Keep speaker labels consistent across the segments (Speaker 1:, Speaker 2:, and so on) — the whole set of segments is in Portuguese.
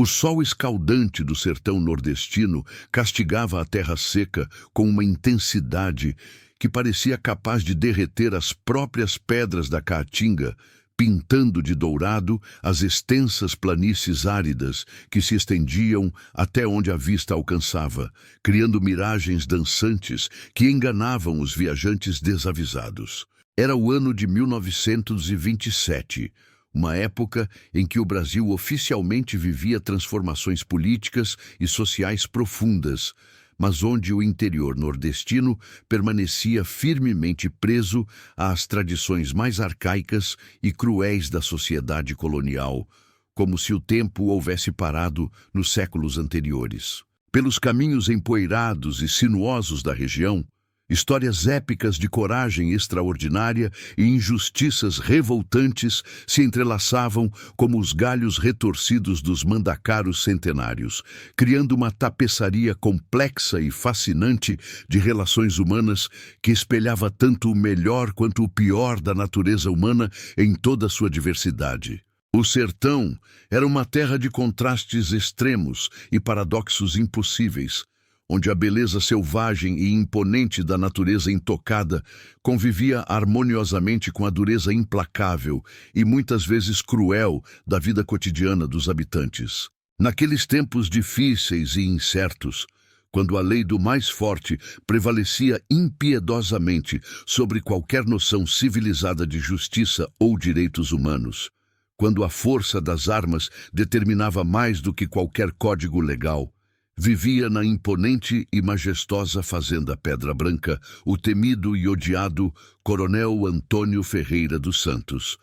Speaker 1: O sol escaldante do sertão nordestino castigava a terra seca com uma intensidade que parecia capaz de derreter as próprias pedras da caatinga, pintando de dourado as extensas planícies áridas que se estendiam até onde a vista alcançava, criando miragens dançantes que enganavam os viajantes desavisados. Era o ano de 1927, uma época em que o Brasil oficialmente vivia transformações políticas e sociais profundas, mas onde o interior nordestino permanecia firmemente preso às tradições mais arcaicas e cruéis da sociedade colonial, como se o tempo houvesse parado nos séculos anteriores. Pelos caminhos empoeirados e sinuosos da região, histórias épicas de coragem extraordinária e injustiças revoltantes se entrelaçavam como os galhos retorcidos dos mandacaros centenários, criando uma tapeçaria complexa e fascinante de relações humanas que espelhava tanto o melhor quanto o pior da natureza humana em toda a sua diversidade. O sertão era uma terra de contrastes extremos e paradoxos impossíveis, onde a beleza selvagem e imponente da natureza intocada convivia harmoniosamente com a dureza implacável e muitas vezes cruel da vida cotidiana dos habitantes. Naqueles tempos difíceis e incertos, quando a lei do mais forte prevalecia impiedosamente sobre qualquer noção civilizada de justiça ou direitos humanos, quando a força das armas determinava mais do que qualquer código legal, vivia na imponente e majestosa fazenda Pedra Branca o temido e odiado Coronel Antônio Ferreira dos Santos,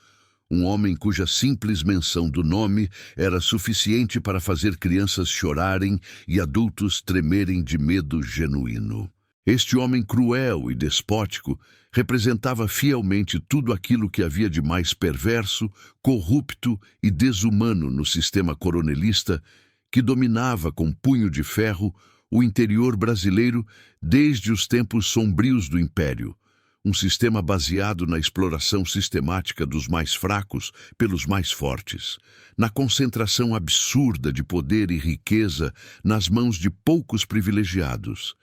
Speaker 1: um homem cuja simples menção do nome era suficiente para fazer crianças chorarem e adultos tremerem de medo genuíno. Este homem cruel e despótico representava fielmente tudo aquilo que havia de mais perverso, corrupto e desumano no sistema coronelista que dominava com punho de ferro o interior brasileiro desde os tempos sombrios do Império, um sistema baseado na exploração sistemática dos mais fracos pelos mais fortes, na concentração absurda de poder e riqueza nas mãos de poucos privilegiados,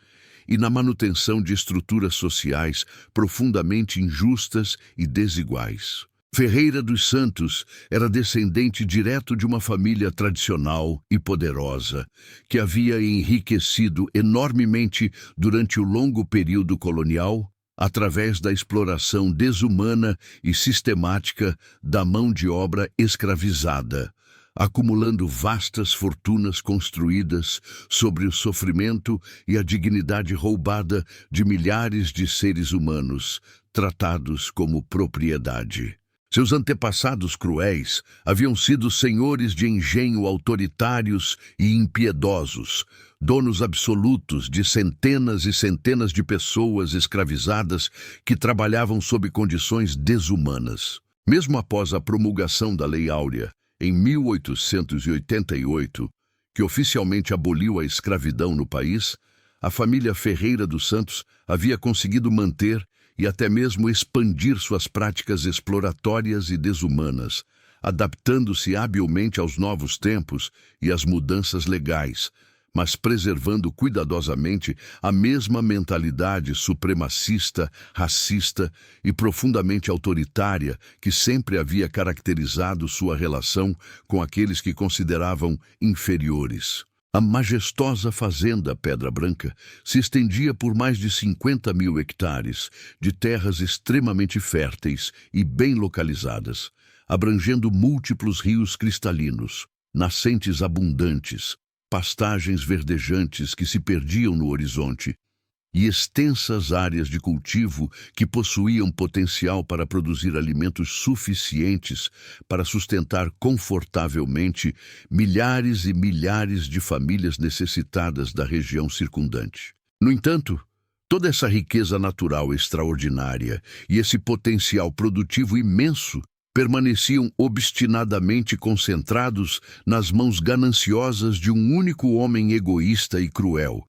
Speaker 1: e na manutenção de estruturas sociais profundamente injustas e desiguais. Ferreira dos Santos era descendente direto de uma família tradicional e poderosa, que havia enriquecido enormemente durante o longo período colonial, através da exploração desumana e sistemática da mão de obra escravizada, acumulando vastas fortunas construídas sobre o sofrimento e a dignidade roubada de milhares de seres humanos, tratados como propriedade. Seus antepassados cruéis haviam sido senhores de engenho autoritários e impiedosos, donos absolutos de centenas e centenas de pessoas escravizadas que trabalhavam sob condições desumanas. Mesmo após a promulgação da Lei Áurea, em 1888, que oficialmente aboliu a escravidão no país, a família Ferreira dos Santos havia conseguido manter e até mesmo expandir suas práticas exploratórias e desumanas, adaptando-se habilmente aos novos tempos e às mudanças legais, mas preservando cuidadosamente a mesma mentalidade supremacista, racista e profundamente autoritária que sempre havia caracterizado sua relação com aqueles que consideravam inferiores. A majestosa fazenda Pedra Branca se estendia por mais de 50 mil hectares de terras extremamente férteis e bem localizadas, abrangendo múltiplos rios cristalinos, nascentes abundantes, pastagens verdejantes que se perdiam no horizonte e extensas áreas de cultivo que possuíam potencial para produzir alimentos suficientes para sustentar confortavelmente milhares e milhares de famílias necessitadas da região circundante. No entanto, toda essa riqueza natural extraordinária e esse potencial produtivo imenso permaneciam obstinadamente concentrados nas mãos gananciosas de um único homem egoísta e cruel,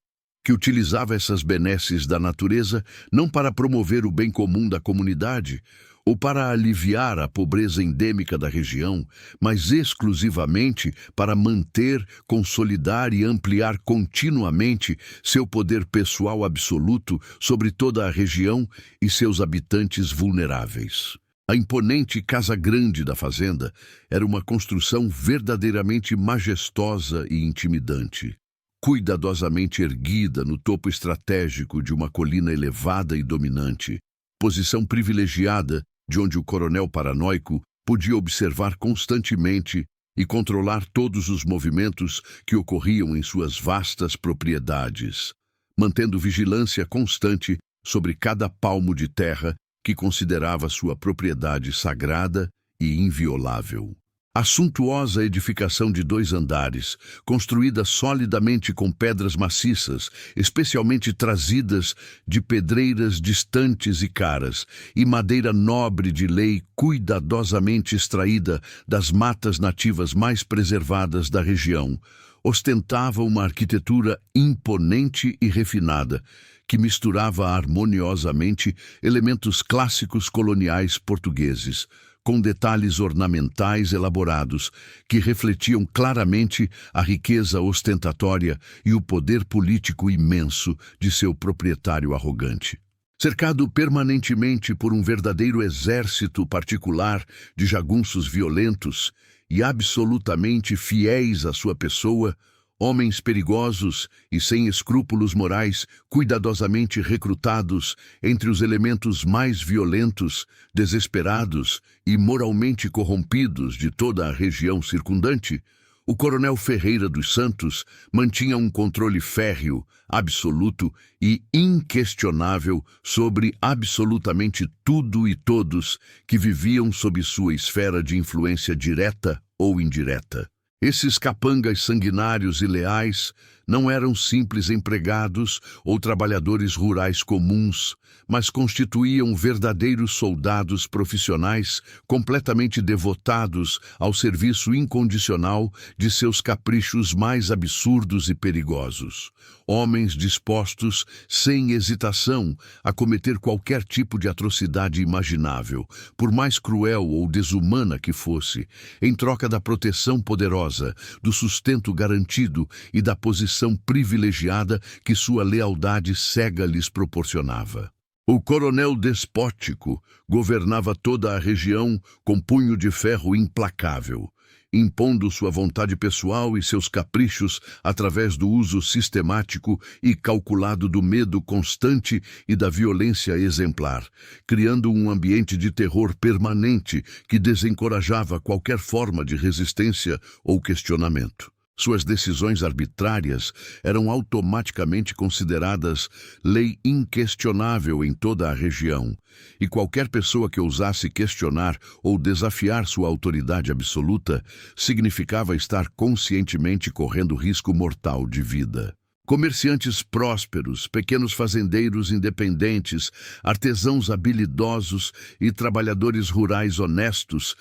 Speaker 1: que utilizava essas benesses da natureza não para promover o bem comum da comunidade ou para aliviar a pobreza endêmica da região, mas exclusivamente para manter, consolidar e ampliar continuamente seu poder pessoal absoluto sobre toda a região e seus habitantes vulneráveis. A imponente Casa Grande da Fazenda era uma construção verdadeiramente majestosa e intimidante. Cuidadosamente erguida no topo estratégico de uma colina elevada e dominante, posição privilegiada de onde o coronel paranoico podia observar constantemente e controlar todos os movimentos que ocorriam em suas vastas propriedades, mantendo vigilância constante sobre cada palmo de terra que considerava sua propriedade sagrada e inviolável. A suntuosa edificação de 2 andares, construída solidamente com pedras maciças, especialmente trazidas de pedreiras distantes e caras, e madeira nobre de lei cuidadosamente extraída das matas nativas mais preservadas da região, ostentava uma arquitetura imponente e refinada, que misturava harmoniosamente elementos clássicos coloniais portugueses, com detalhes ornamentais elaborados que refletiam claramente a riqueza ostentatória e o poder político imenso de seu proprietário arrogante. Cercado permanentemente por um verdadeiro exército particular de jagunços violentos e absolutamente fiéis à sua pessoa, homens perigosos e sem escrúpulos morais, cuidadosamente recrutados entre os elementos mais violentos, desesperados e moralmente corrompidos de toda a região circundante, o coronel Ferreira dos Santos mantinha um controle férreo, absoluto e inquestionável sobre absolutamente tudo e todos que viviam sob sua esfera de influência direta ou indireta. Esses capangas sanguinários e leais não eram simples empregados ou trabalhadores rurais comuns, mas constituíam verdadeiros soldados profissionais completamente devotados ao serviço incondicional de seus caprichos mais absurdos e perigosos. Homens dispostos, sem hesitação, a cometer qualquer tipo de atrocidade imaginável, por mais cruel ou desumana que fosse, em troca da proteção poderosa, do sustento garantido e da posição privilegiada que sua lealdade cega lhes proporcionava. O coronel despótico governava toda a região com punho de ferro implacável, impondo sua vontade pessoal e seus caprichos através do uso sistemático e calculado do medo constante e da violência exemplar, criando um ambiente de terror permanente que desencorajava qualquer forma de resistência ou questionamento. Suas decisões arbitrárias eram automaticamente consideradas lei inquestionável em toda a região, e qualquer pessoa que ousasse questionar ou desafiar sua autoridade absoluta significava estar conscientemente correndo risco mortal de vida. Comerciantes prósperos, pequenos fazendeiros independentes, artesãos habilidosos e trabalhadores rurais honestos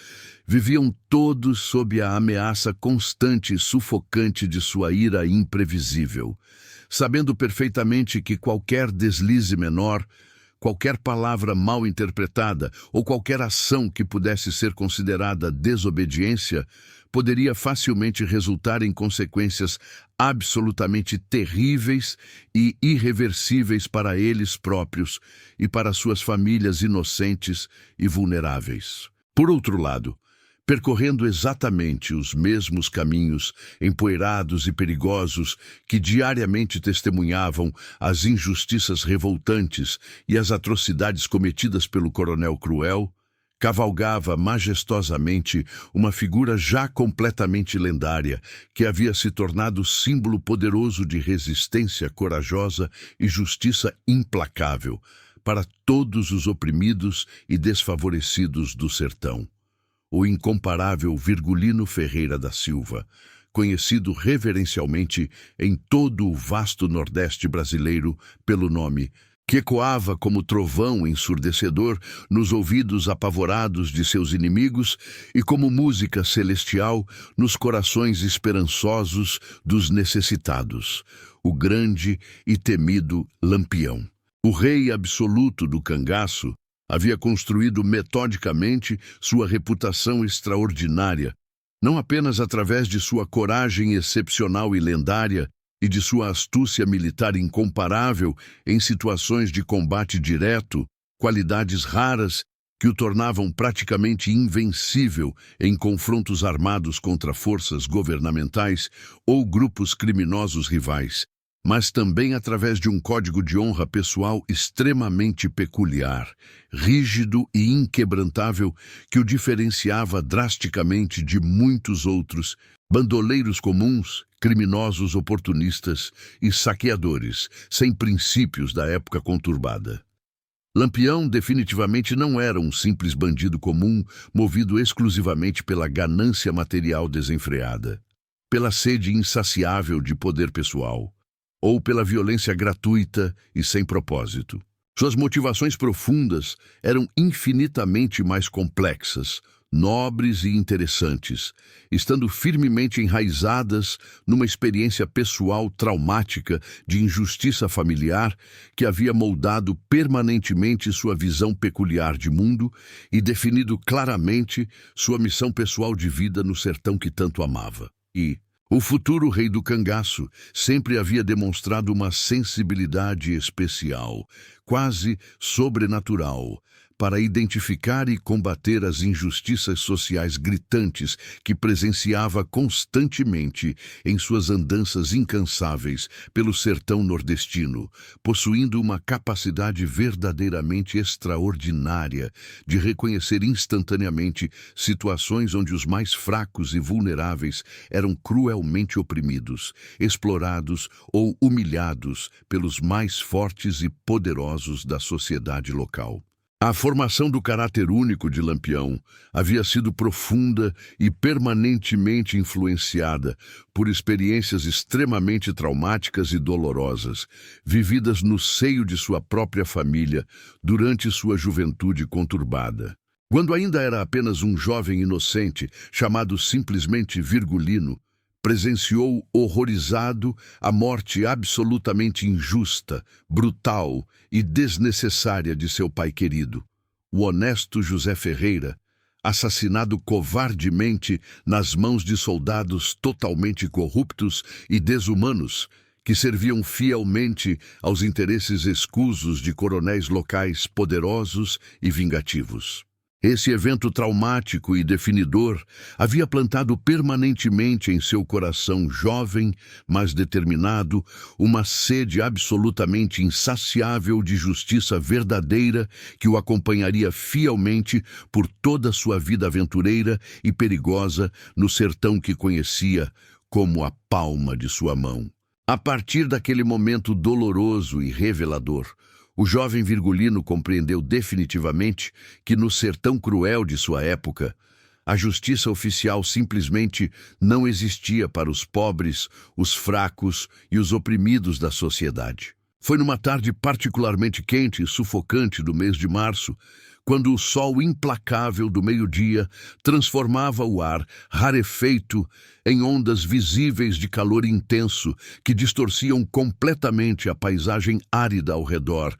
Speaker 1: viviam todos sob a ameaça constante e sufocante de sua ira imprevisível, sabendo perfeitamente que qualquer deslize menor, qualquer palavra mal interpretada ou qualquer ação que pudesse ser considerada desobediência poderia facilmente resultar em consequências absolutamente terríveis e irreversíveis para eles próprios e para suas famílias inocentes e vulneráveis. Por outro lado, percorrendo exatamente os mesmos caminhos empoeirados e perigosos que diariamente testemunhavam as injustiças revoltantes e as atrocidades cometidas pelo coronel cruel, cavalgava majestosamente uma figura já completamente lendária, que havia se tornado símbolo poderoso de resistência corajosa e justiça implacável para todos os oprimidos e desfavorecidos do sertão. O incomparável Virgulino Ferreira da Silva, conhecido reverencialmente em todo o vasto Nordeste brasileiro pelo nome que ecoava como trovão ensurdecedor nos ouvidos apavorados de seus inimigos e como música celestial nos corações esperançosos dos necessitados, o grande e temido Lampião. O rei absoluto do cangaço, Havia construído metodicamente sua reputação extraordinária, não apenas através de sua coragem excepcional e lendária e de sua astúcia militar incomparável em situações de combate direto, qualidades raras que o tornavam praticamente invencível em confrontos armados contra forças governamentais ou grupos criminosos rivais, mas também através de um código de honra pessoal extremamente peculiar, rígido e inquebrantável que o diferenciava drasticamente de muitos outros bandoleiros comuns, criminosos oportunistas e saqueadores, sem princípios da época conturbada. Lampião definitivamente não era um simples bandido comum, movido exclusivamente pela ganância material desenfreada, pela sede insaciável de poder pessoal, ou pela violência gratuita e sem propósito. Suas motivações profundas eram infinitamente mais complexas, nobres e interessantes, estando firmemente enraizadas numa experiência pessoal traumática de injustiça familiar que havia moldado permanentemente sua visão peculiar de mundo e definido claramente sua missão pessoal de vida no sertão que tanto amava. E o futuro rei do cangaço sempre havia demonstrado uma sensibilidade especial, quase sobrenatural, para identificar e combater as injustiças sociais gritantes que presenciava constantemente em suas andanças incansáveis pelo sertão nordestino, possuindo uma capacidade verdadeiramente extraordinária de reconhecer instantaneamente situações onde os mais fracos e vulneráveis eram cruelmente oprimidos, explorados ou humilhados pelos mais fortes e poderosos da sociedade local. A formação do caráter único de Lampião havia sido profunda e permanentemente influenciada por experiências extremamente traumáticas e dolorosas, vividas no seio de sua própria família durante sua juventude conturbada. Quando ainda era apenas um jovem inocente, chamado simplesmente Virgulino, presenciou horrorizado a morte absolutamente injusta, brutal e desnecessária de seu pai querido, o honesto José Ferreira, assassinado covardemente nas mãos de soldados totalmente corruptos e desumanos que serviam fielmente aos interesses escusos de coronéis locais poderosos e vingativos. Esse evento traumático e definidor havia plantado permanentemente em seu coração jovem, mas determinado, uma sede absolutamente insaciável de justiça verdadeira que o acompanharia fielmente por toda a sua vida aventureira e perigosa no sertão que conhecia como a palma de sua mão. A partir daquele momento doloroso e revelador, o jovem Virgulino compreendeu definitivamente que no sertão cruel de sua época, a justiça oficial simplesmente não existia para os pobres, os fracos e os oprimidos da sociedade. Foi numa tarde particularmente quente e sufocante do mês de março, quando o sol implacável do meio-dia transformava o ar rarefeito em ondas visíveis de calor intenso que distorciam completamente a paisagem árida ao redor,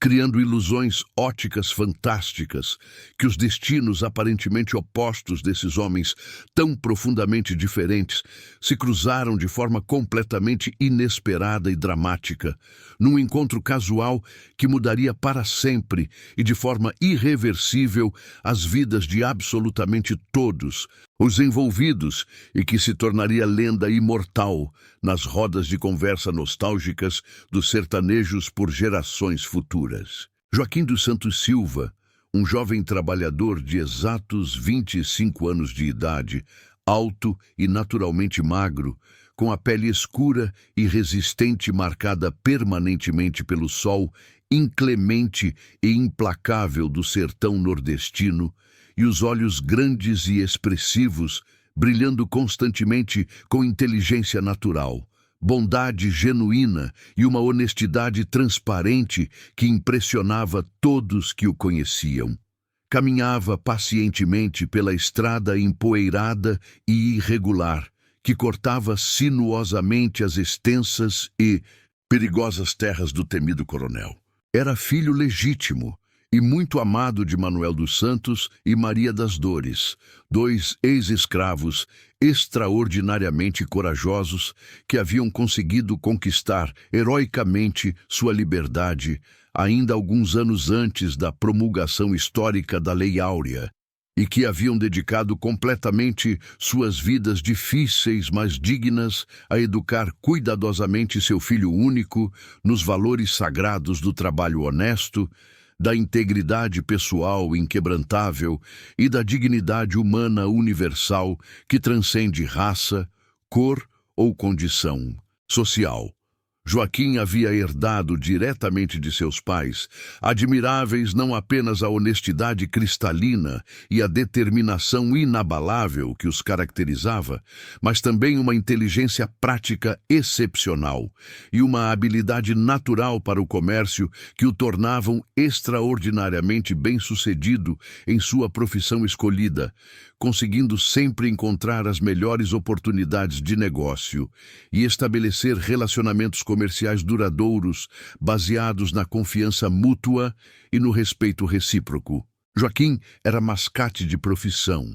Speaker 1: criando ilusões óticas fantásticas que os destinos aparentemente opostos desses homens tão profundamente diferentes se cruzaram de forma completamente inesperada e dramática, num encontro casual que mudaria para sempre e de forma irreversível as vidas de absolutamente todos os envolvidos e que se tornaria lenda imortal nas rodas de conversa nostálgicas dos sertanejos por gerações futuras. Joaquim dos Santos Silva, um jovem trabalhador de exatos 25 anos de idade, alto e naturalmente magro, com a pele escura e resistente marcada permanentemente pelo sol inclemente e implacável do sertão nordestino, e os olhos grandes e expressivos, brilhando constantemente com inteligência natural, bondade genuína e uma honestidade transparente que impressionava todos que o conheciam. Caminhava pacientemente pela estrada empoeirada e irregular, que cortava sinuosamente as extensas e perigosas terras do temido coronel. Era filho legítimo e muito amado de Manuel dos Santos e Maria das Dores, dois ex-escravos extraordinariamente corajosos que haviam conseguido conquistar heroicamente sua liberdade ainda alguns anos antes da promulgação histórica da Lei Áurea, e que haviam dedicado completamente suas vidas difíceis, mas dignas, a educar cuidadosamente seu filho único nos valores sagrados do trabalho honesto, da integridade pessoal inquebrantável e da dignidade humana universal que transcende raça, cor ou condição social. Joaquim havia herdado diretamente de seus pais, admiráveis não apenas a honestidade cristalina e a determinação inabalável que os caracterizava, mas também uma inteligência prática excepcional e uma habilidade natural para o comércio que o tornavam extraordinariamente bem-sucedido em sua profissão escolhida, conseguindo sempre encontrar as melhores oportunidades de negócio e estabelecer relacionamentos comerciais duradouros, baseados na confiança mútua e no respeito recíproco. Joaquim era mascate de profissão,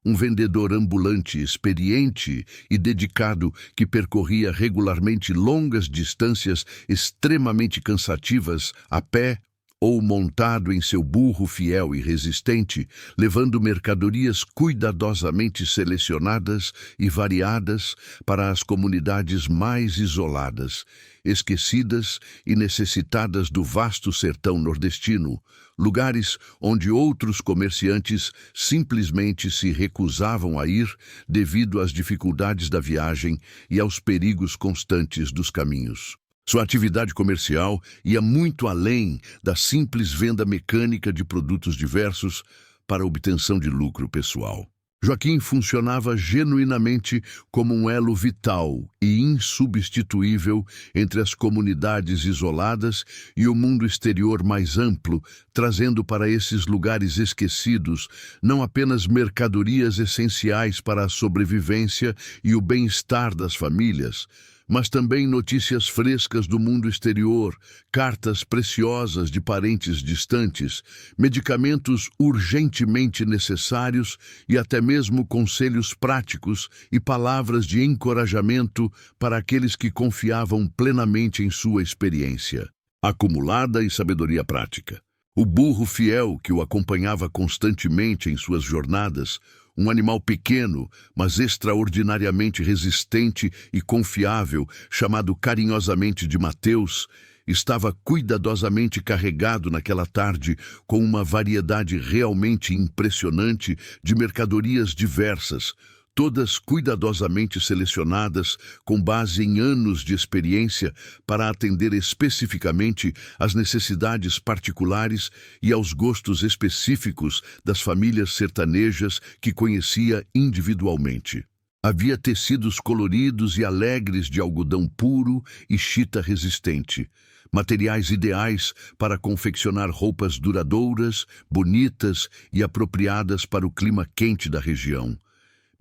Speaker 1: um vendedor ambulante experiente e dedicado que percorria regularmente longas distâncias extremamente cansativas a pé ou montado em seu burro fiel e resistente, levando mercadorias cuidadosamente selecionadas e variadas para as comunidades mais isoladas, esquecidas e necessitadas do vasto sertão nordestino, lugares onde outros comerciantes simplesmente se recusavam a ir devido às dificuldades da viagem e aos perigos constantes dos caminhos. Sua atividade comercial ia muito além da simples venda mecânica de produtos diversos para a obtenção de lucro pessoal. Joaquim funcionava genuinamente como um elo vital e insubstituível entre as comunidades isoladas e o mundo exterior mais amplo, trazendo para esses lugares esquecidos não apenas mercadorias essenciais para a sobrevivência e o bem-estar das famílias, mas também notícias frescas do mundo exterior, cartas preciosas de parentes distantes, medicamentos urgentemente necessários e até mesmo conselhos práticos e palavras de encorajamento para aqueles que confiavam plenamente em sua experiência acumulada e sabedoria prática. O burro fiel que o acompanhava constantemente em suas jornadas, um animal pequeno, mas extraordinariamente resistente e confiável, chamado carinhosamente de Mateus, estava cuidadosamente carregado naquela tarde com uma variedade realmente impressionante de mercadorias diversas, todas cuidadosamente selecionadas com base em anos de experiência para atender especificamente às necessidades particulares e aos gostos específicos das famílias sertanejas que conhecia individualmente. Havia tecidos coloridos e alegres de algodão puro e chita resistente, materiais ideais para confeccionar roupas duradouras, bonitas e apropriadas para o clima quente da região.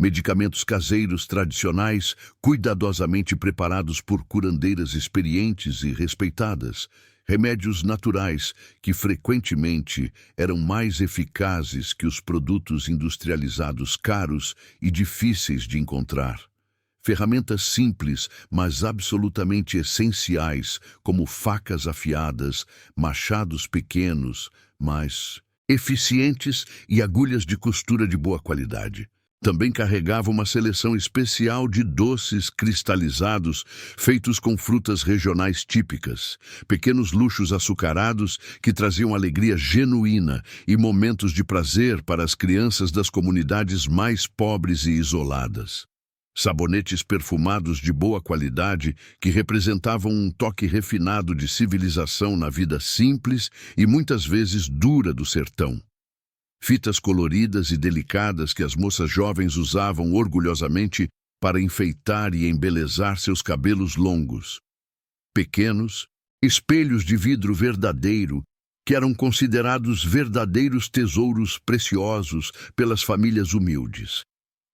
Speaker 1: Medicamentos caseiros tradicionais, cuidadosamente preparados por curandeiras experientes e respeitadas. Remédios naturais que frequentemente eram mais eficazes que os produtos industrializados caros e difíceis de encontrar. Ferramentas simples, mas absolutamente essenciais, como facas afiadas, machados pequenos, mas eficientes e agulhas de costura de boa qualidade. Também carregava uma seleção especial de doces cristalizados feitos com frutas regionais típicas, pequenos luxos açucarados que traziam alegria genuína e momentos de prazer para as crianças das comunidades mais pobres e isoladas. Sabonetes perfumados de boa qualidade que representavam um toque refinado de civilização na vida simples e muitas vezes dura do sertão. Fitas coloridas e delicadas que as moças jovens usavam orgulhosamente para enfeitar e embelezar seus cabelos longos. Pequenos, espelhos de vidro verdadeiro, que eram considerados verdadeiros tesouros preciosos pelas famílias humildes.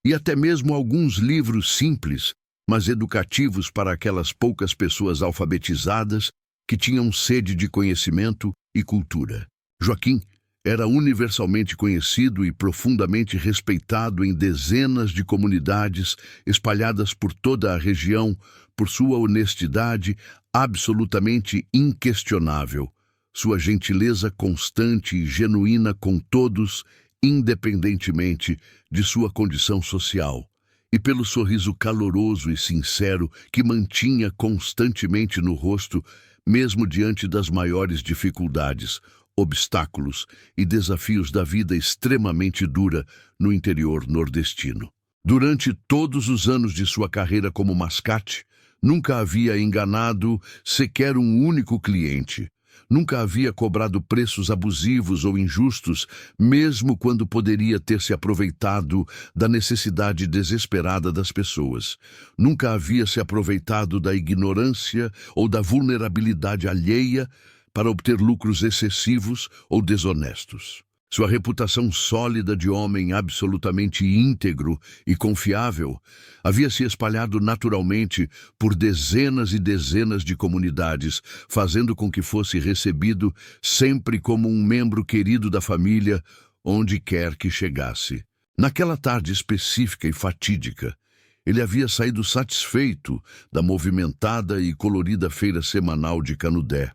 Speaker 1: E até mesmo alguns livros simples, mas educativos para aquelas poucas pessoas alfabetizadas que tinham sede de conhecimento e cultura. Joaquim era universalmente conhecido e profundamente respeitado em dezenas de comunidades espalhadas por toda a região por sua honestidade absolutamente inquestionável, sua gentileza constante e genuína com todos, independentemente de sua condição social, e pelo sorriso caloroso e sincero que mantinha constantemente no rosto, mesmo diante das maiores dificuldades, obstáculos e desafios da vida extremamente dura no interior nordestino. Durante todos os anos de sua carreira como mascate, nunca havia enganado sequer um único cliente. Nunca havia cobrado preços abusivos ou injustos, mesmo quando poderia ter se aproveitado da necessidade desesperada das pessoas. Nunca havia se aproveitado da ignorância ou da vulnerabilidade alheia para obter lucros excessivos ou desonestos. Sua reputação sólida de homem absolutamente íntegro e confiável havia se espalhado naturalmente por dezenas e dezenas de comunidades, fazendo com que fosse recebido sempre como um membro querido da família, onde quer que chegasse. Naquela tarde específica e fatídica, ele havia saído satisfeito da movimentada e colorida feira semanal de Canudé,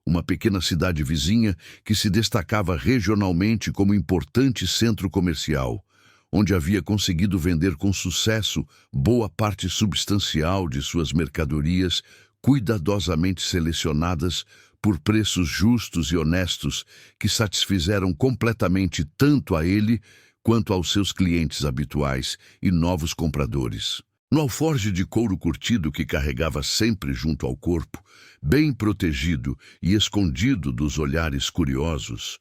Speaker 1: uma pequena cidade vizinha que se destacava regionalmente como importante centro comercial, onde havia conseguido vender com sucesso boa parte substancial de suas mercadorias, cuidadosamente selecionadas por preços justos e honestos que satisfizeram completamente tanto a ele quanto aos seus clientes habituais e novos compradores. No alforje de couro curtido que carregava sempre junto ao corpo, bem protegido e escondido dos olhares curiosos,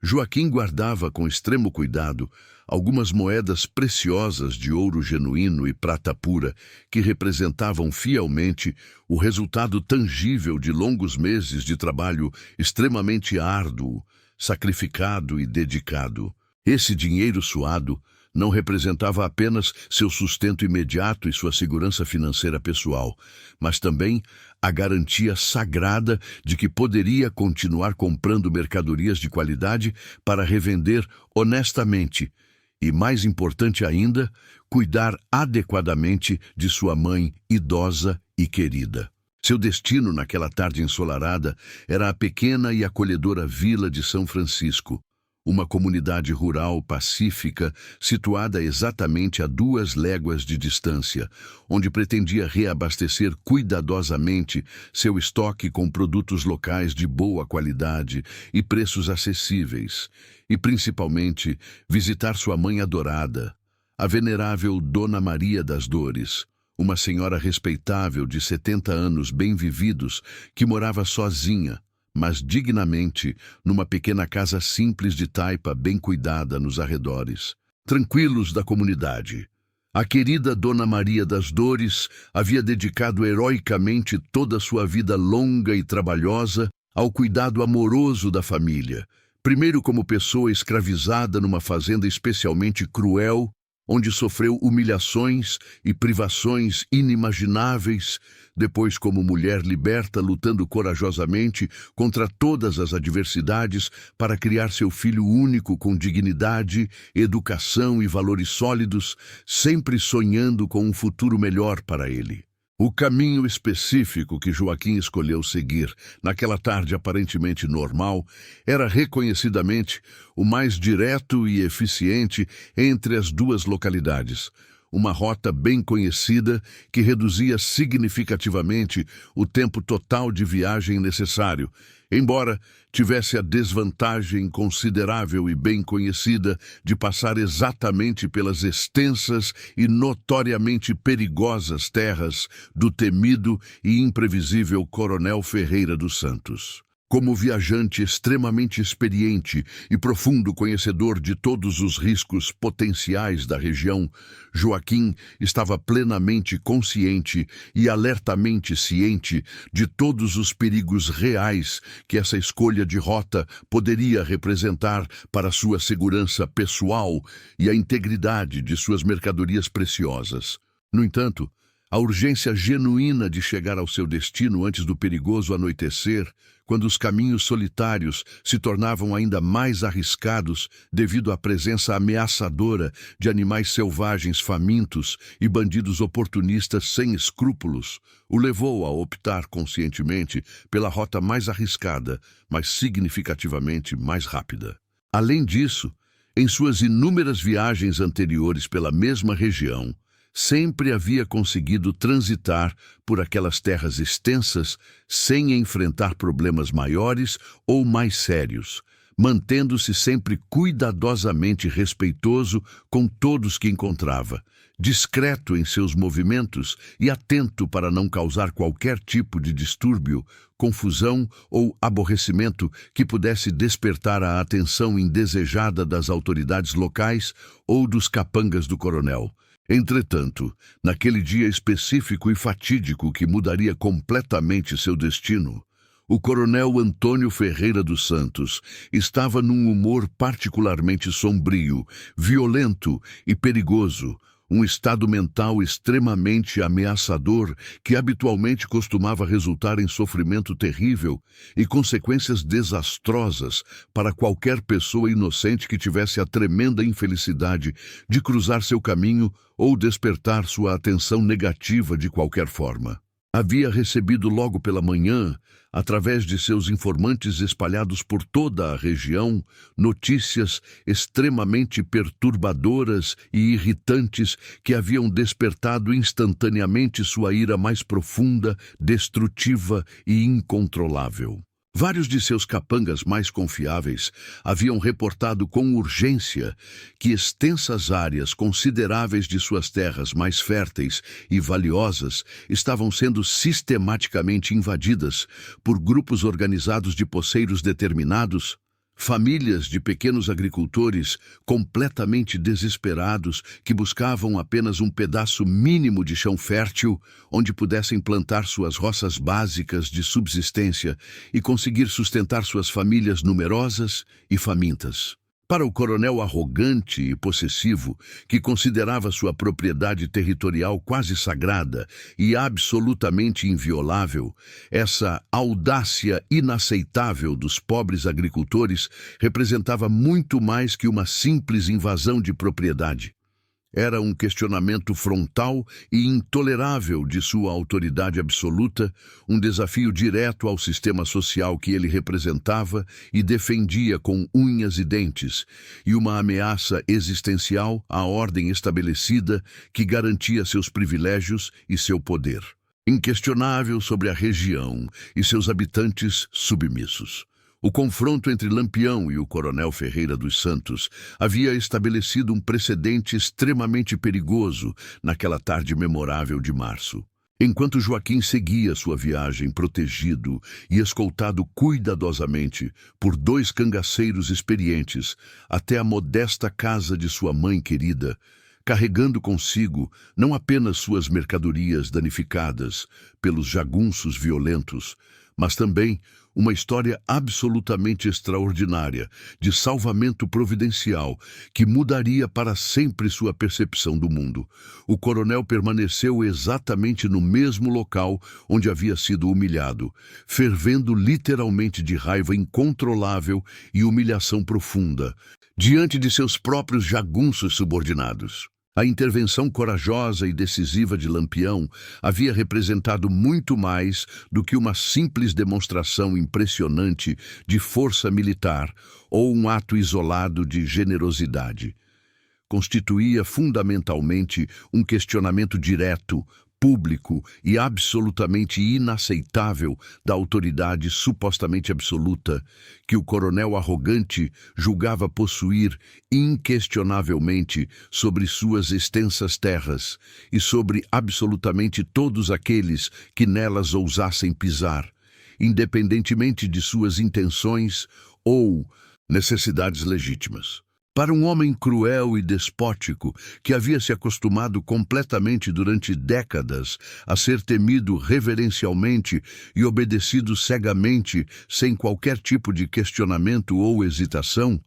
Speaker 1: Joaquim guardava com extremo cuidado algumas moedas preciosas de ouro genuíno e prata pura que representavam fielmente o resultado tangível de longos meses de trabalho extremamente árduo, sacrificado e dedicado. Esse dinheiro suado não representava apenas seu sustento imediato e sua segurança financeira pessoal, mas também a garantia sagrada de que poderia continuar comprando mercadorias de qualidade para revender honestamente e, mais importante ainda, cuidar adequadamente de sua mãe idosa e querida. Seu destino naquela tarde ensolarada era a pequena e acolhedora vila de São Francisco, uma comunidade rural pacífica situada exatamente a 2 léguas de distância, onde pretendia reabastecer cuidadosamente seu estoque com produtos locais de boa qualidade e preços acessíveis, e principalmente visitar sua mãe adorada, a venerável Dona Maria das Dores, uma senhora respeitável de 70 anos bem vividos que morava sozinha, mas dignamente, numa pequena casa simples de taipa bem cuidada nos arredores. Tranquilos da comunidade, a querida Dona Maria das Dores havia dedicado heroicamente toda a sua vida longa e trabalhosa ao cuidado amoroso da família, primeiro como pessoa escravizada numa fazenda especialmente cruel, onde sofreu humilhações e privações inimagináveis, depois como mulher liberta lutando corajosamente contra todas as adversidades para criar seu filho único com dignidade, educação e valores sólidos, sempre sonhando com um futuro melhor para ele. O caminho específico que Joaquim escolheu seguir, naquela tarde aparentemente normal, era reconhecidamente o mais direto e eficiente entre as 2 localidades. Uma rota bem conhecida que reduzia significativamente o tempo total de viagem necessário, embora tivesse a desvantagem considerável e bem conhecida de passar exatamente pelas extensas e notoriamente perigosas terras do temido e imprevisível Coronel Ferreira dos Santos. Como viajante extremamente experiente e profundo conhecedor de todos os riscos potenciais da região, Joaquim estava plenamente consciente e alertamente ciente de todos os perigos reais que essa escolha de rota poderia representar para sua segurança pessoal e a integridade de suas mercadorias preciosas. No entanto, A urgência genuína de chegar ao seu destino antes do perigoso anoitecer, quando os caminhos solitários se tornavam ainda mais arriscados devido à presença ameaçadora de animais selvagens famintos e bandidos oportunistas sem escrúpulos, o levou a optar conscientemente pela rota mais arriscada, mas significativamente mais rápida. Além disso, em suas inúmeras viagens anteriores pela mesma região, sempre havia conseguido transitar por aquelas terras extensas sem enfrentar problemas maiores ou mais sérios, mantendo-se sempre cuidadosamente respeitoso com todos que encontrava, discreto em seus movimentos e atento para não causar qualquer tipo de distúrbio, confusão ou aborrecimento que pudesse despertar a atenção indesejada das autoridades locais ou dos capangas do coronel. Entretanto, naquele dia específico e fatídico que mudaria completamente seu destino, o coronel Antônio Ferreira dos Santos estava num humor particularmente sombrio, violento e perigoso, um estado mental extremamente ameaçador que habitualmente costumava resultar em sofrimento terrível e consequências desastrosas para qualquer pessoa inocente que tivesse a tremenda infelicidade de cruzar seu caminho ou despertar sua atenção negativa de qualquer forma. Havia recebido logo pela manhã, através de seus informantes espalhados por toda a região, notícias extremamente perturbadoras e irritantes que haviam despertado instantaneamente sua ira mais profunda, destrutiva e incontrolável. Vários de seus capangas mais confiáveis haviam reportado com urgência que extensas áreas consideráveis de suas terras mais férteis e valiosas estavam sendo sistematicamente invadidas por grupos organizados de poceiros determinados, famílias de pequenos agricultores completamente desesperados que buscavam apenas um pedaço mínimo de chão fértil onde pudessem plantar suas roças básicas de subsistência e conseguir sustentar suas famílias numerosas e famintas. Para o coronel arrogante e possessivo, que considerava sua propriedade territorial quase sagrada e absolutamente inviolável, essa audácia inaceitável dos pobres agricultores representava muito mais que uma simples invasão de propriedade. Era um questionamento frontal e intolerável de sua autoridade absoluta, um desafio direto ao sistema social que ele representava e defendia com unhas e dentes, e uma ameaça existencial à ordem estabelecida que garantia seus privilégios e seu poder. Inquestionável sobre a região e seus habitantes submissos. O confronto entre Lampião e o coronel Ferreira dos Santos havia estabelecido um precedente extremamente perigoso naquela tarde memorável de março. Enquanto Joaquim seguia sua viagem protegido e escoltado cuidadosamente por dois cangaceiros experientes até a modesta casa de sua mãe querida, carregando consigo não apenas suas mercadorias danificadas pelos jagunços violentos, mas também uma história absolutamente extraordinária de salvamento providencial que mudaria para sempre sua percepção do mundo. O coronel permaneceu exatamente no mesmo local onde havia sido humilhado, fervendo literalmente de raiva incontrolável e humilhação profunda, diante de seus próprios jagunços subordinados. A intervenção corajosa e decisiva de Lampião havia representado muito mais do que uma simples demonstração impressionante de força militar ou um ato isolado de generosidade. Constituía fundamentalmente um questionamento direto, público e absolutamente inaceitável da autoridade supostamente absoluta que o coronel arrogante julgava possuir inquestionavelmente sobre suas extensas terras e sobre absolutamente todos aqueles que nelas ousassem pisar, independentemente de suas intenções ou necessidades legítimas. Para um homem cruel e despótico que havia se acostumado completamente durante décadas a ser temido reverencialmente e obedecido cegamente sem qualquer tipo de questionamento ou hesitação,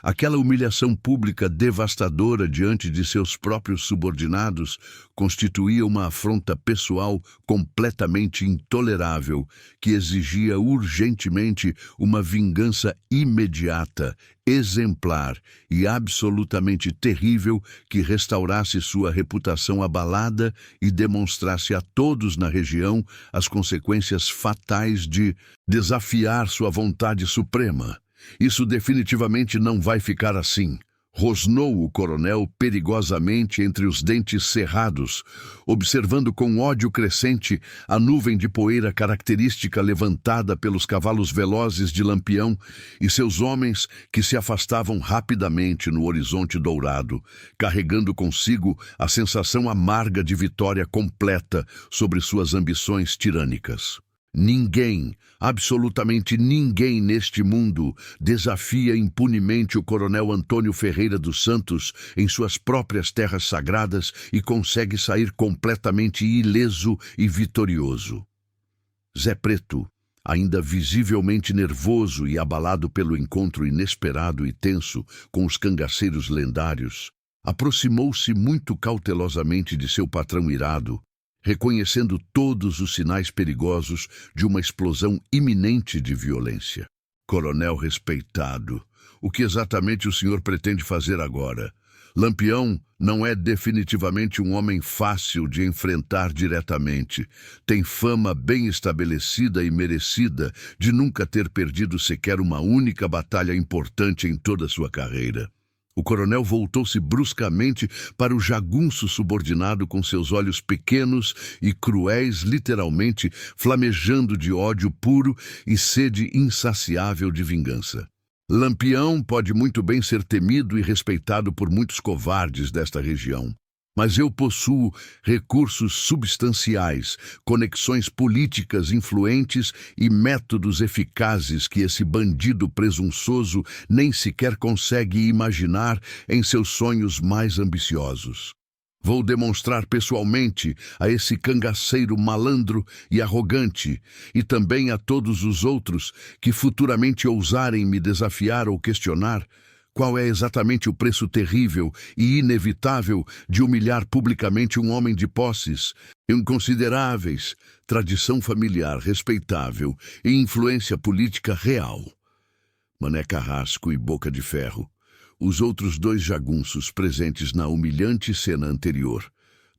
Speaker 1: aquela humilhação pública devastadora diante de seus próprios subordinados constituía uma afronta pessoal completamente intolerável, que exigia urgentemente uma vingança imediata, exemplar e absolutamente terrível que restaurasse sua reputação abalada e demonstrasse a todos na região as consequências fatais de desafiar sua vontade suprema. Isso definitivamente não vai ficar assim. Rosnou o coronel perigosamente entre os dentes cerrados, observando com ódio crescente a nuvem de poeira característica levantada pelos cavalos velozes de Lampião e seus homens que se afastavam rapidamente no horizonte dourado, carregando consigo a sensação amarga de vitória completa sobre suas ambições tirânicas. Ninguém, absolutamente ninguém neste mundo desafia impunemente o coronel Antônio Ferreira dos Santos em suas próprias terras sagradas e consegue sair completamente ileso e vitorioso. Zé Preto, ainda visivelmente nervoso e abalado pelo encontro inesperado e tenso com os cangaceiros lendários, aproximou-se muito cautelosamente de seu patrão irado, reconhecendo todos os sinais perigosos de uma explosão iminente de violência. Coronel respeitado, o que exatamente o senhor pretende fazer agora? Lampião não é definitivamente um homem fácil de enfrentar diretamente. Tem fama bem estabelecida e merecida de nunca ter perdido sequer uma única batalha importante em toda sua carreira. O coronel voltou-se bruscamente para o jagunço subordinado com seus olhos pequenos e cruéis, literalmente flamejando de ódio puro e sede insaciável de vingança. Lampião pode muito bem ser temido e respeitado por muitos covardes desta região. Mas eu possuo recursos substanciais, conexões políticas influentes e métodos eficazes que esse bandido presunçoso nem sequer consegue imaginar em seus sonhos mais ambiciosos. Vou demonstrar pessoalmente a esse cangaceiro malandro e arrogante, e também a todos os outros que futuramente ousarem me desafiar ou questionar, qual é exatamente o preço terrível e inevitável de humilhar publicamente um homem de posses inconsideráveis, tradição familiar respeitável e influência política real? Mané Carrasco e Boca de Ferro, os outros dois jagunços presentes na humilhante cena anterior,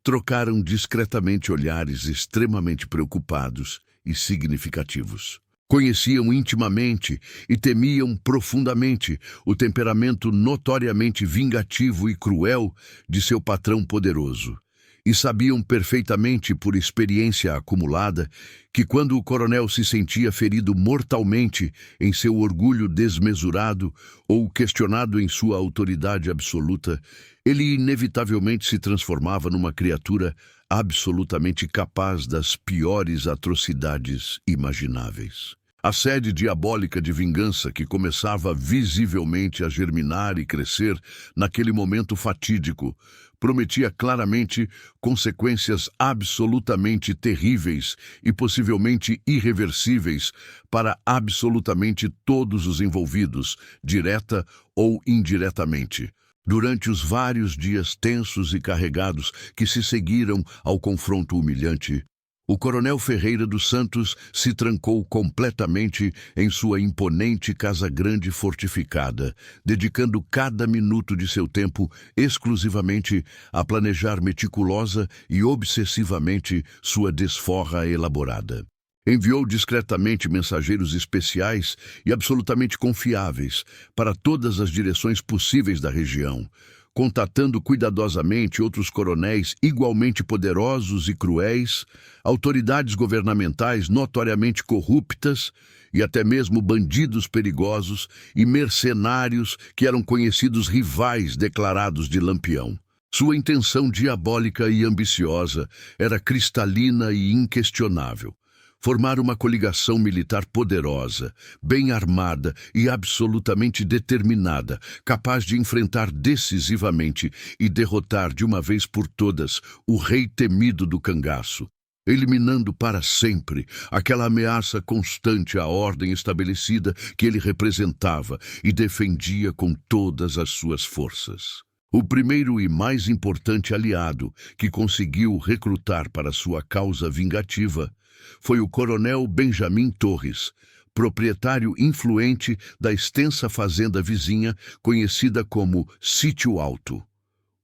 Speaker 1: trocaram discretamente olhares extremamente preocupados e significativos. Conheciam intimamente e temiam profundamente o temperamento notoriamente vingativo e cruel de seu patrão poderoso. E sabiam perfeitamente, por experiência acumulada, que quando o coronel se sentia ferido mortalmente em seu orgulho desmesurado ou questionado em sua autoridade absoluta, ele inevitavelmente se transformava numa criatura absolutamente capaz das piores atrocidades imagináveis. A sede diabólica de vingança que começava visivelmente a germinar e crescer naquele momento fatídico prometia claramente consequências absolutamente terríveis e possivelmente irreversíveis para absolutamente todos os envolvidos, direta ou indiretamente. Durante os vários dias tensos e carregados que se seguiram ao confronto humilhante, o coronel Ferreira dos Santos se trancou completamente em sua imponente casa grande fortificada, dedicando cada minuto de seu tempo exclusivamente a planejar meticulosa e obsessivamente sua desforra elaborada. Enviou discretamente mensageiros especiais e absolutamente confiáveis para todas as direções possíveis da região, contatando cuidadosamente outros coronéis igualmente poderosos e cruéis, autoridades governamentais notoriamente corruptas e até mesmo bandidos perigosos e mercenários que eram conhecidos rivais declarados de Lampião. Sua intenção diabólica e ambiciosa era cristalina e inquestionável: formar uma coligação militar poderosa, bem armada e absolutamente determinada, capaz de enfrentar decisivamente e derrotar de uma vez por todas o rei temido do cangaço, eliminando para sempre aquela ameaça constante à ordem estabelecida que ele representava e defendia com todas as suas forças. O primeiro e mais importante aliado que conseguiu recrutar para sua causa vingativa foi o coronel Benjamin Torres, proprietário influente da extensa fazenda vizinha conhecida como Sítio Alto.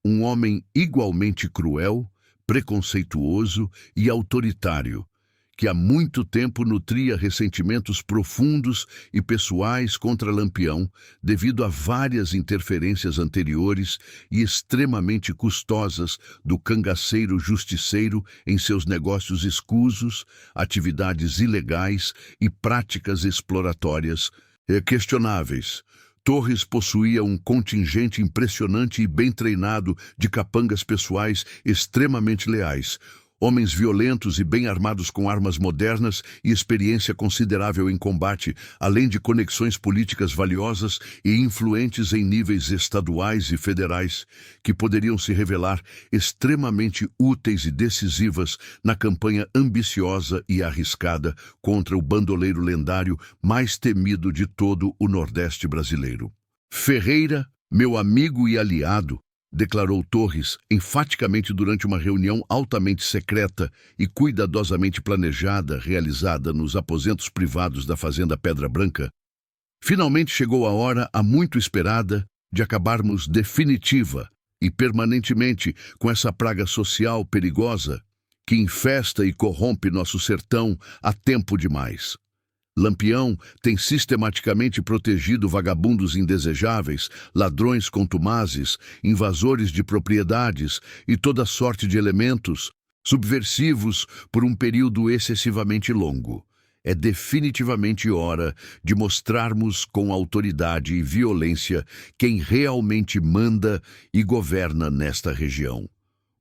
Speaker 1: Um homem igualmente cruel, preconceituoso e autoritário, que há muito tempo nutria ressentimentos profundos e pessoais contra Lampião devido a várias interferências anteriores e extremamente custosas do cangaceiro justiceiro em seus negócios escusos, atividades ilegais e práticas exploratórias questionáveis. Torres possuía um contingente impressionante e bem treinado de capangas pessoais extremamente leais, homens violentos e bem armados com armas modernas e experiência considerável em combate, além de conexões políticas valiosas e influentes em níveis estaduais e federais, que poderiam se revelar extremamente úteis e decisivas na campanha ambiciosa e arriscada contra o bandoleiro lendário mais temido de todo o Nordeste brasileiro. Ferreira, meu amigo e aliado, declarou Torres enfaticamente durante uma reunião altamente secreta e cuidadosamente planejada realizada nos aposentos privados da Fazenda Pedra Branca, finalmente chegou a hora há muito esperada de acabarmos definitiva e permanentemente com essa praga social perigosa que infesta e corrompe nosso sertão há tempo demais. Lampião tem sistematicamente protegido vagabundos indesejáveis, ladrões contumazes, invasores de propriedades e toda sorte de elementos subversivos por um período excessivamente longo. É definitivamente hora de mostrarmos com autoridade e violência quem realmente manda e governa nesta região.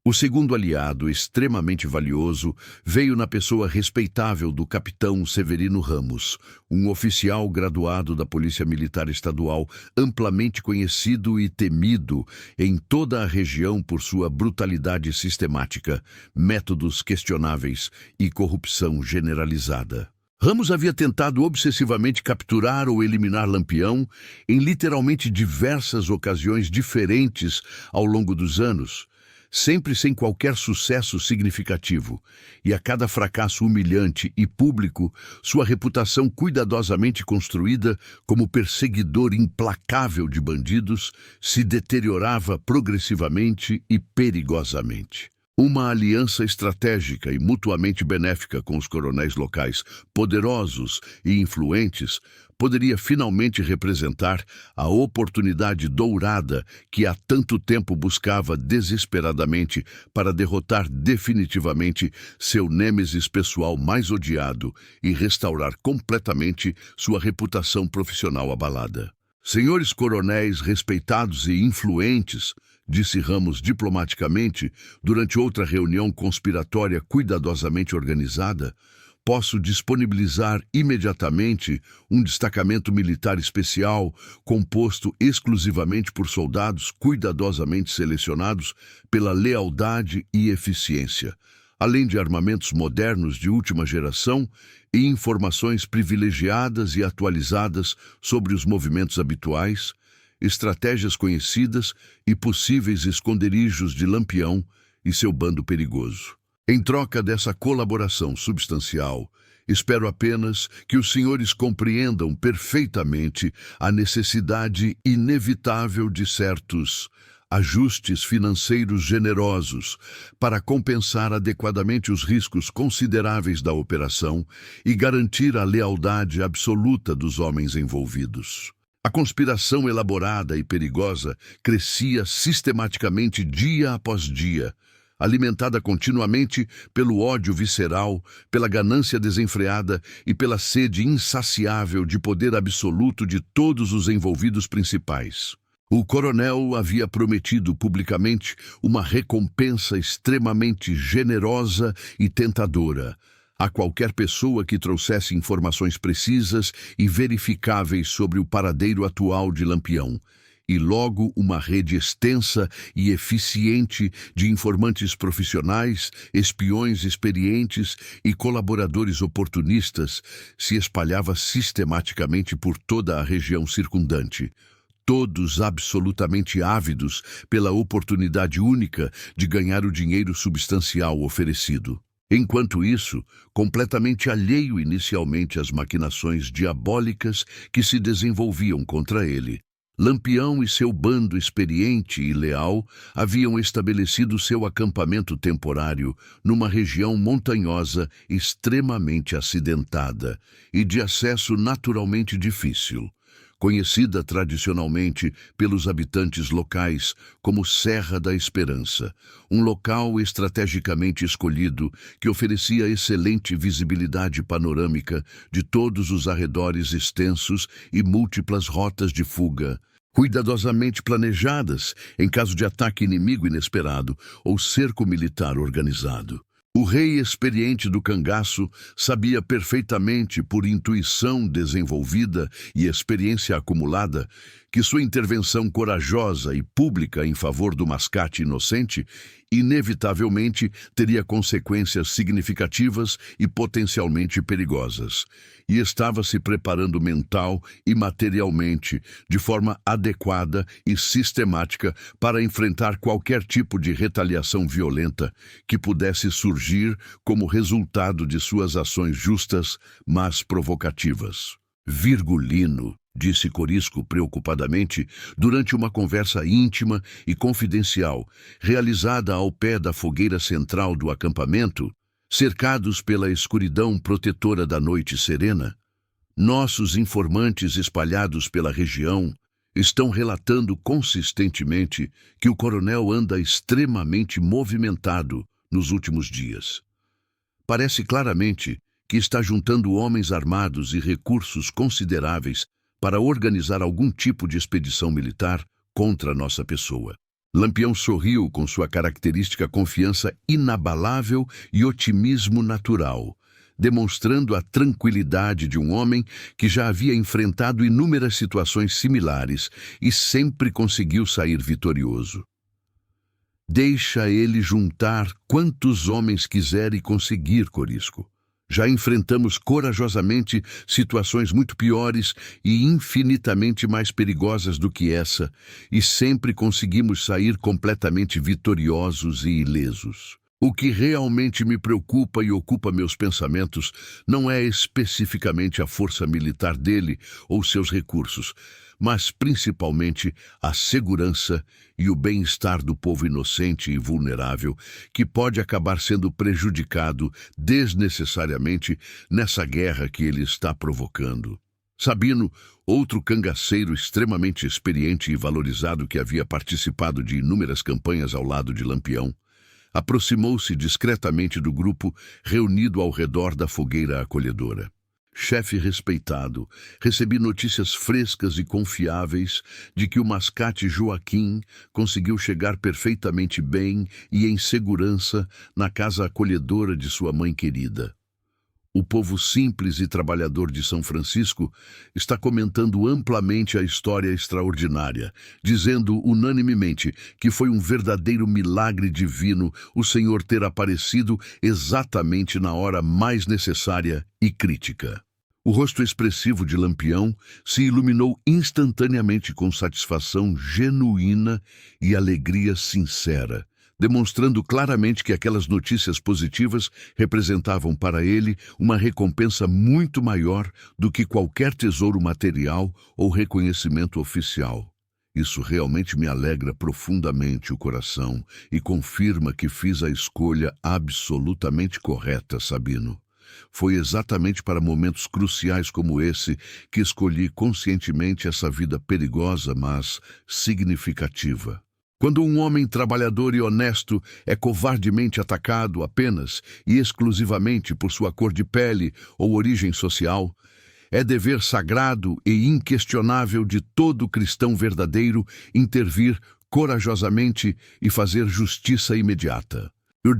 Speaker 1: O segundo aliado, extremamente valioso, veio na pessoa respeitável do capitão Severino Ramos, um oficial graduado da Polícia Militar Estadual, amplamente conhecido e temido em toda a região por sua brutalidade sistemática, métodos questionáveis e corrupção generalizada. Ramos havia tentado obsessivamente capturar ou eliminar Lampião em literalmente diversas ocasiões diferentes ao longo dos anos, sempre sem qualquer sucesso significativo, e a cada fracasso humilhante e público, sua reputação cuidadosamente construída como perseguidor implacável de bandidos se deteriorava progressivamente e perigosamente. Uma aliança estratégica e mutuamente benéfica com os coronéis locais, poderosos e influentes, poderia finalmente representar a oportunidade dourada que há tanto tempo buscava desesperadamente para derrotar definitivamente seu nêmesis pessoal mais odiado e restaurar completamente sua reputação profissional abalada. Senhores coronéis respeitados e influentes, disse Ramos diplomaticamente durante outra reunião conspiratória cuidadosamente organizada, posso disponibilizar imediatamente um destacamento militar especial composto exclusivamente por soldados cuidadosamente selecionados pela lealdade e eficiência, além de armamentos modernos de última geração e informações privilegiadas e atualizadas sobre os movimentos habituais, estratégias conhecidas e possíveis esconderijos de Lampião e seu bando perigoso. Em troca dessa colaboração substancial, espero apenas que os senhores compreendam perfeitamente a necessidade inevitável de certos ajustes financeiros generosos para compensar adequadamente os riscos consideráveis da operação e garantir a lealdade absoluta dos homens envolvidos. A conspiração elaborada e perigosa crescia sistematicamente dia após dia, alimentada continuamente pelo ódio visceral, pela ganância desenfreada e pela sede insaciável de poder absoluto de todos os envolvidos principais. O coronel havia prometido publicamente uma recompensa extremamente generosa e tentadora a qualquer pessoa que trouxesse informações precisas e verificáveis sobre o paradeiro atual de Lampião, e logo uma rede extensa e eficiente de informantes profissionais, espiões experientes e colaboradores oportunistas se espalhava sistematicamente por toda a região circundante. todos absolutamente ávidos pela oportunidade única de ganhar o dinheiro substancial oferecido. Enquanto isso, completamente alheio inicialmente às maquinações diabólicas que se desenvolviam contra ele, Lampião e seu bando experiente e leal haviam estabelecido seu acampamento temporário numa região montanhosa extremamente acidentada e de acesso naturalmente difícil, conhecida tradicionalmente pelos habitantes locais como Serra da Esperança, um local estrategicamente escolhido que oferecia excelente visibilidade panorâmica de todos os arredores extensos e múltiplas rotas de fuga, cuidadosamente planejadas em caso de ataque inimigo inesperado ou cerco militar organizado. O rei experiente do cangaço sabia perfeitamente, por intuição desenvolvida e experiência acumulada, que sua intervenção corajosa e pública em favor do mascate inocente inevitavelmente teria consequências significativas e potencialmente perigosas, e estava se preparando mental e materialmente, de forma adequada e sistemática para enfrentar qualquer tipo de retaliação violenta que pudesse surgir como resultado de suas ações justas, mas provocativas. Virgulino, disse Corisco preocupadamente durante uma conversa íntima e confidencial, realizada ao pé da fogueira central do acampamento, cercados pela escuridão protetora da noite serena. Nossos informantes espalhados pela região estão relatando consistentemente que o coronel anda extremamente movimentado nos últimos dias. Parece claramente que está juntando homens armados e recursos consideráveis para organizar algum tipo de expedição militar contra nossa pessoa. Lampião sorriu com sua característica confiança inabalável e otimismo natural, demonstrando a tranquilidade de um homem que já havia enfrentado inúmeras situações similares e sempre conseguiu sair vitorioso. Deixa ele juntar quantos homens quiser e conseguir, Corisco. Já enfrentamos corajosamente situações muito piores e infinitamente mais perigosas do que essa, e sempre conseguimos sair completamente vitoriosos e ilesos. O que realmente me preocupa e ocupa meus pensamentos não é especificamente a força militar dele ou seus recursos, mas principalmente a segurança e o bem-estar do povo inocente e vulnerável, que pode acabar sendo prejudicado desnecessariamente nessa guerra que ele está provocando. Sabino, outro cangaceiro extremamente experiente e valorizado que havia participado de inúmeras campanhas ao lado de Lampião, aproximou-se discretamente do grupo reunido ao redor da fogueira acolhedora. Chefe respeitado, recebi notícias frescas e confiáveis de que o mascate Joaquim conseguiu chegar perfeitamente bem e em segurança na casa acolhedora de sua mãe querida. O povo simples e trabalhador de São Francisco está comentando amplamente a história extraordinária, dizendo unanimemente que foi um verdadeiro milagre divino o Senhor ter aparecido exatamente na hora mais necessária e crítica. O rosto expressivo de Lampião se iluminou instantaneamente com satisfação genuína e alegria sincera, demonstrando claramente que aquelas notícias positivas representavam para ele uma recompensa muito maior do que qualquer tesouro material ou reconhecimento oficial. Isso realmente me alegra profundamente o coração e confirma que fiz a escolha absolutamente correta, Sabino. Foi exatamente para momentos cruciais como esse que escolhi conscientemente essa vida perigosa, mas significativa. Quando um homem trabalhador e honesto é covardemente atacado apenas e exclusivamente por sua cor de pele ou origem social, é dever sagrado e inquestionável de todo cristão verdadeiro intervir corajosamente e fazer justiça imediata.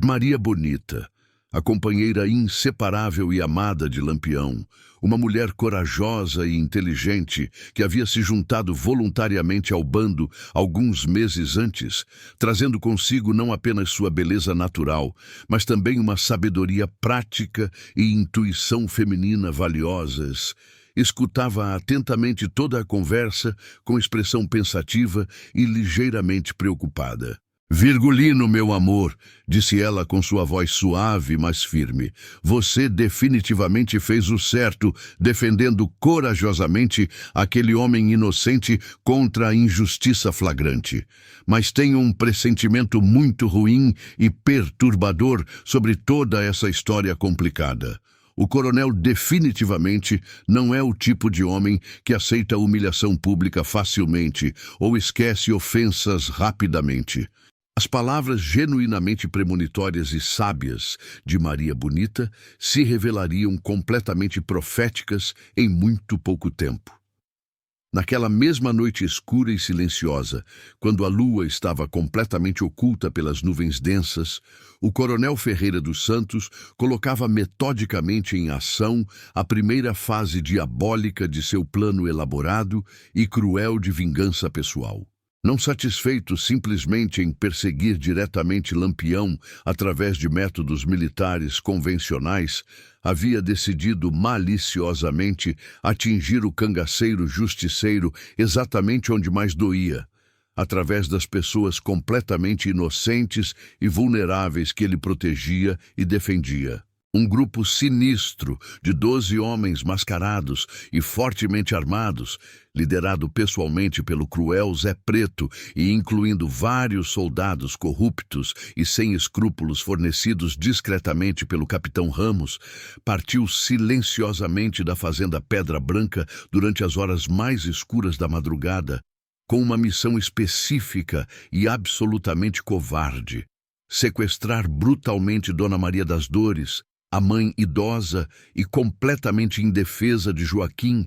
Speaker 1: Maria Bonita, a companheira inseparável e amada de Lampião, uma mulher corajosa e inteligente que havia se juntado voluntariamente ao bando alguns meses antes, trazendo consigo não apenas sua beleza natural, mas também uma sabedoria prática e intuição feminina valiosas, Escutava atentamente toda a conversa, com expressão pensativa e ligeiramente preocupada. Virgulino, meu amor, disse ela com sua voz suave, mas firme. Você definitivamente fez o certo, defendendo corajosamente aquele homem inocente contra a injustiça flagrante. Mas tenho um pressentimento muito ruim e perturbador sobre toda essa história complicada. O coronel definitivamente não é o tipo de homem que aceita humilhação pública facilmente ou esquece ofensas rapidamente. As palavras genuinamente premonitórias e sábias de Maria Bonita se revelariam completamente proféticas em muito pouco tempo. Naquela mesma noite escura e silenciosa, quando a lua estava completamente oculta pelas nuvens densas, o coronel Ferreira dos Santos colocava metodicamente em ação a primeira fase diabólica de seu plano elaborado e cruel de vingança pessoal. Não satisfeito simplesmente em perseguir diretamente Lampião através de métodos militares convencionais, havia decidido maliciosamente atingir o cangaceiro justiceiro exatamente onde mais doía, através das pessoas completamente inocentes e vulneráveis que ele protegia e defendia. Um grupo sinistro de 12 homens mascarados e fortemente armados, liderado pessoalmente pelo cruel Zé Preto e incluindo vários soldados corruptos e sem escrúpulos fornecidos discretamente pelo capitão Ramos, partiu silenciosamente da fazenda Pedra Branca durante as horas mais escuras da madrugada, com uma missão específica e absolutamente covarde: sequestrar brutalmente Dona Maria das Dores, a mãe idosa e completamente indefesa de Joaquim,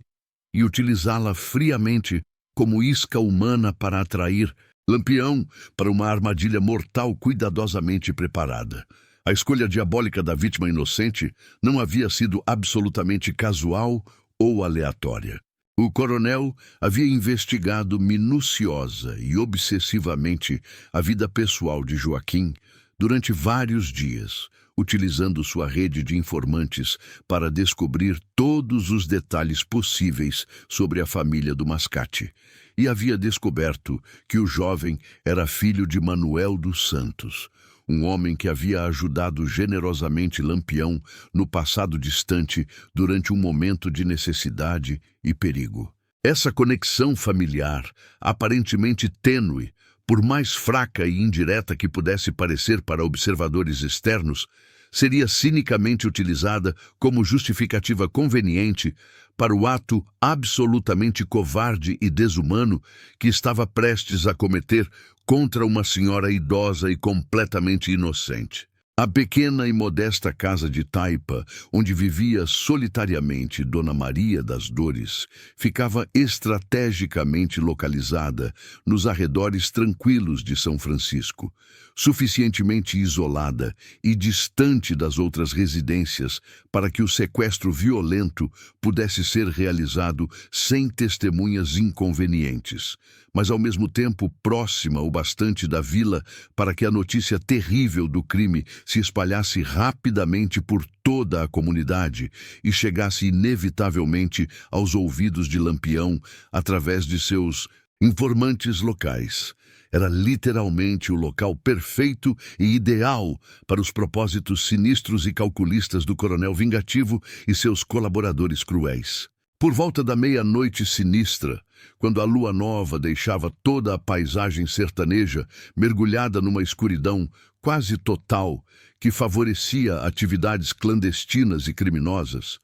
Speaker 1: e utilizá-la friamente como isca humana para atrair Lampião para uma armadilha mortal cuidadosamente preparada. A escolha diabólica da vítima inocente não havia sido absolutamente casual ou aleatória. O coronel havia investigado minuciosa e obsessivamente a vida pessoal de Joaquim durante vários dias, utilizando sua rede de informantes para descobrir todos os detalhes possíveis sobre a família do Mascate, e havia descoberto que o jovem era filho de Manuel dos Santos, um homem que havia ajudado generosamente Lampião no passado distante durante um momento de necessidade e perigo. Essa conexão familiar, aparentemente tênue, por mais fraca e indireta que pudesse parecer para observadores externos, seria cinicamente utilizada como justificativa conveniente para o ato absolutamente covarde e desumano que estava prestes a cometer contra uma senhora idosa e completamente inocente. A pequena e modesta casa de taipa, onde vivia solitariamente Dona Maria das Dores, ficava estrategicamente localizada nos arredores tranquilos de São Francisco, suficientemente isolada e distante das outras residências para que o sequestro violento pudesse ser realizado sem testemunhas inconvenientes, mas ao mesmo tempo próxima o bastante da vila para que a notícia terrível do crime se espalhasse rapidamente por toda a comunidade e chegasse inevitavelmente aos ouvidos de Lampião através de seus informantes locais. Era literalmente o local perfeito e ideal para os propósitos sinistros e calculistas do coronel vingativo e seus colaboradores cruéis. Por volta da meia-noite sinistra, quando a lua nova deixava toda a paisagem sertaneja mergulhada numa escuridão quase total que favorecia atividades clandestinas e criminosas,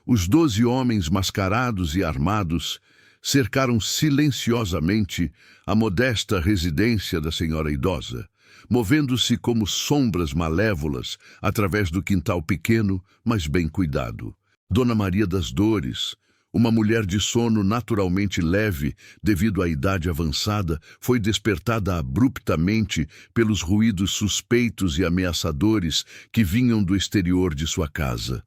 Speaker 1: os 12 homens mascarados e armados cercaram silenciosamente a modesta residência da senhora idosa, movendo-se como sombras malévolas através do quintal pequeno, mas bem cuidado. Dona Maria das Dores, uma mulher de sono naturalmente leve devido à idade avançada, foi despertada abruptamente pelos ruídos suspeitos e ameaçadores que vinham do exterior de sua casa.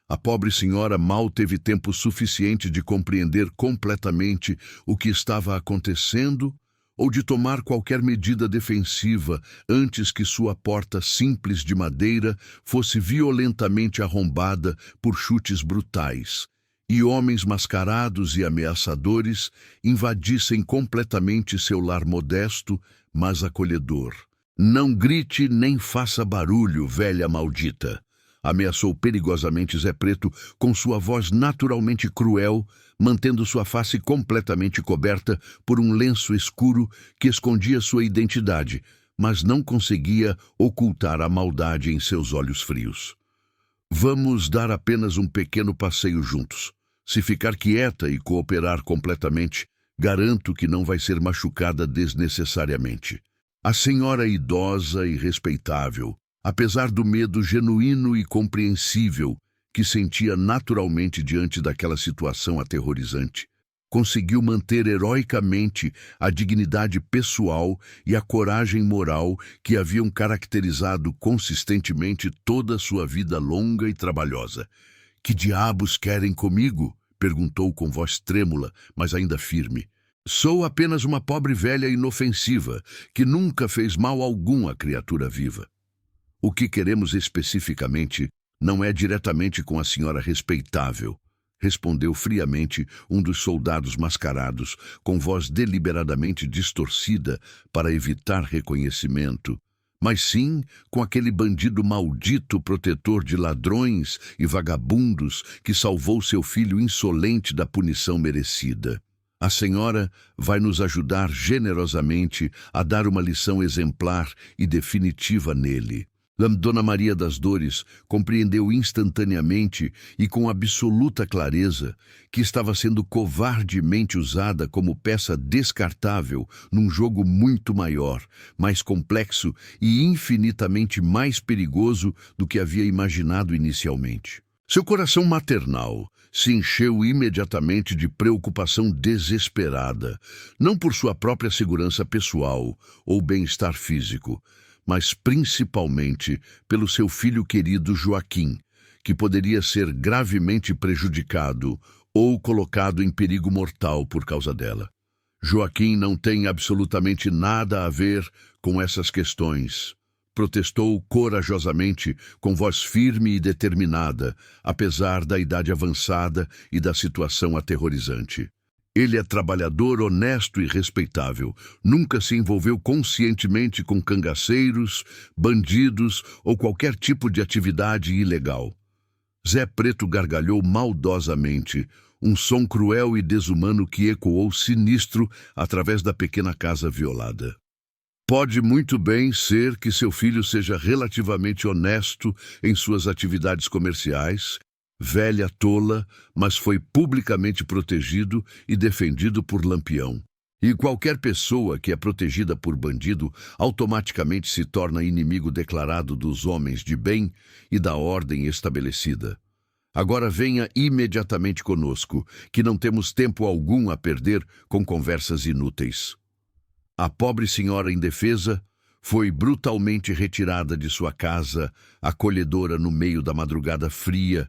Speaker 1: A pobre senhora mal teve tempo suficiente de compreender completamente o que estava acontecendo ou de tomar qualquer medida defensiva antes que sua porta simples de madeira fosse violentamente arrombada por chutes brutais, e homens mascarados e ameaçadores invadissem completamente seu lar modesto, mas acolhedor. Não grite nem faça barulho, velha maldita, ameaçou perigosamente Zé Preto com sua voz naturalmente cruel, mantendo sua face completamente coberta por um lenço escuro que escondia sua identidade, mas não conseguia ocultar a maldade em seus olhos frios. Vamos dar apenas um pequeno passeio juntos. Se ficar quieta e cooperar completamente, garanto que não vai ser machucada desnecessariamente. A senhora idosa e respeitável, apesar do medo genuíno e compreensível que sentia naturalmente diante daquela situação aterrorizante, conseguiu manter heroicamente a dignidade pessoal e a coragem moral que haviam caracterizado consistentemente toda a sua vida longa e trabalhosa. "Que diabos querem comigo?" perguntou com voz trêmula, mas ainda firme. "Sou apenas uma pobre velha inofensiva, que nunca fez mal algum à criatura viva. O que queremos especificamente não é diretamente com a senhora respeitável", respondeu friamente um dos soldados mascarados, com voz deliberadamente distorcida para evitar reconhecimento, mas sim com aquele bandido maldito protetor de ladrões e vagabundos que salvou seu filho insolente da punição merecida. A senhora vai nos ajudar generosamente a dar uma lição exemplar e definitiva nele. Dona Maria das Dores compreendeu instantaneamente e com absoluta clareza que estava sendo covardemente usada como peça descartável num jogo muito maior, mais complexo e infinitamente mais perigoso do que havia imaginado inicialmente. Seu coração maternal se encheu imediatamente de preocupação desesperada, não por sua própria segurança pessoal ou bem-estar físico, mas principalmente pelo seu filho querido Joaquim, que poderia ser gravemente prejudicado ou colocado em perigo mortal por causa dela. "Joaquim não tem absolutamente nada a ver com essas questões", protestou corajosamente, com voz firme e determinada, apesar da idade avançada e da situação aterrorizante. "Ele é trabalhador, honesto e respeitável. Nunca se envolveu conscientemente com cangaceiros, bandidos ou qualquer tipo de atividade ilegal." Zé Preto gargalhou maldosamente, um som cruel e desumano que ecoou sinistro através da pequena casa violada. "Pode muito bem ser que seu filho seja relativamente honesto em suas atividades comerciais, velha tola, mas foi publicamente protegido e defendido por Lampião. E qualquer pessoa que é protegida por bandido automaticamente se torna inimigo declarado dos homens de bem e da ordem estabelecida. Agora venha imediatamente conosco, que não temos tempo algum a perder com conversas inúteis." A pobre senhora indefesa foi brutalmente retirada de sua casa acolhedora no meio da madrugada fria,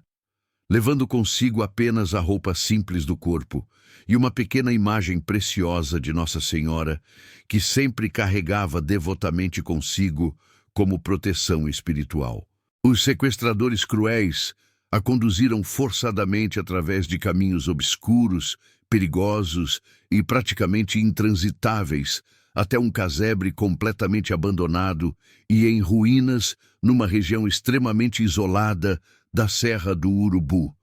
Speaker 1: levando consigo apenas a roupa simples do corpo e uma pequena imagem preciosa de Nossa Senhora, que sempre carregava devotamente consigo como proteção espiritual. Os sequestradores cruéis a conduziram forçadamente através de caminhos obscuros, perigosos e praticamente intransitáveis até um casebre completamente abandonado e em ruínas numa região extremamente isolada da Serra do Urubu,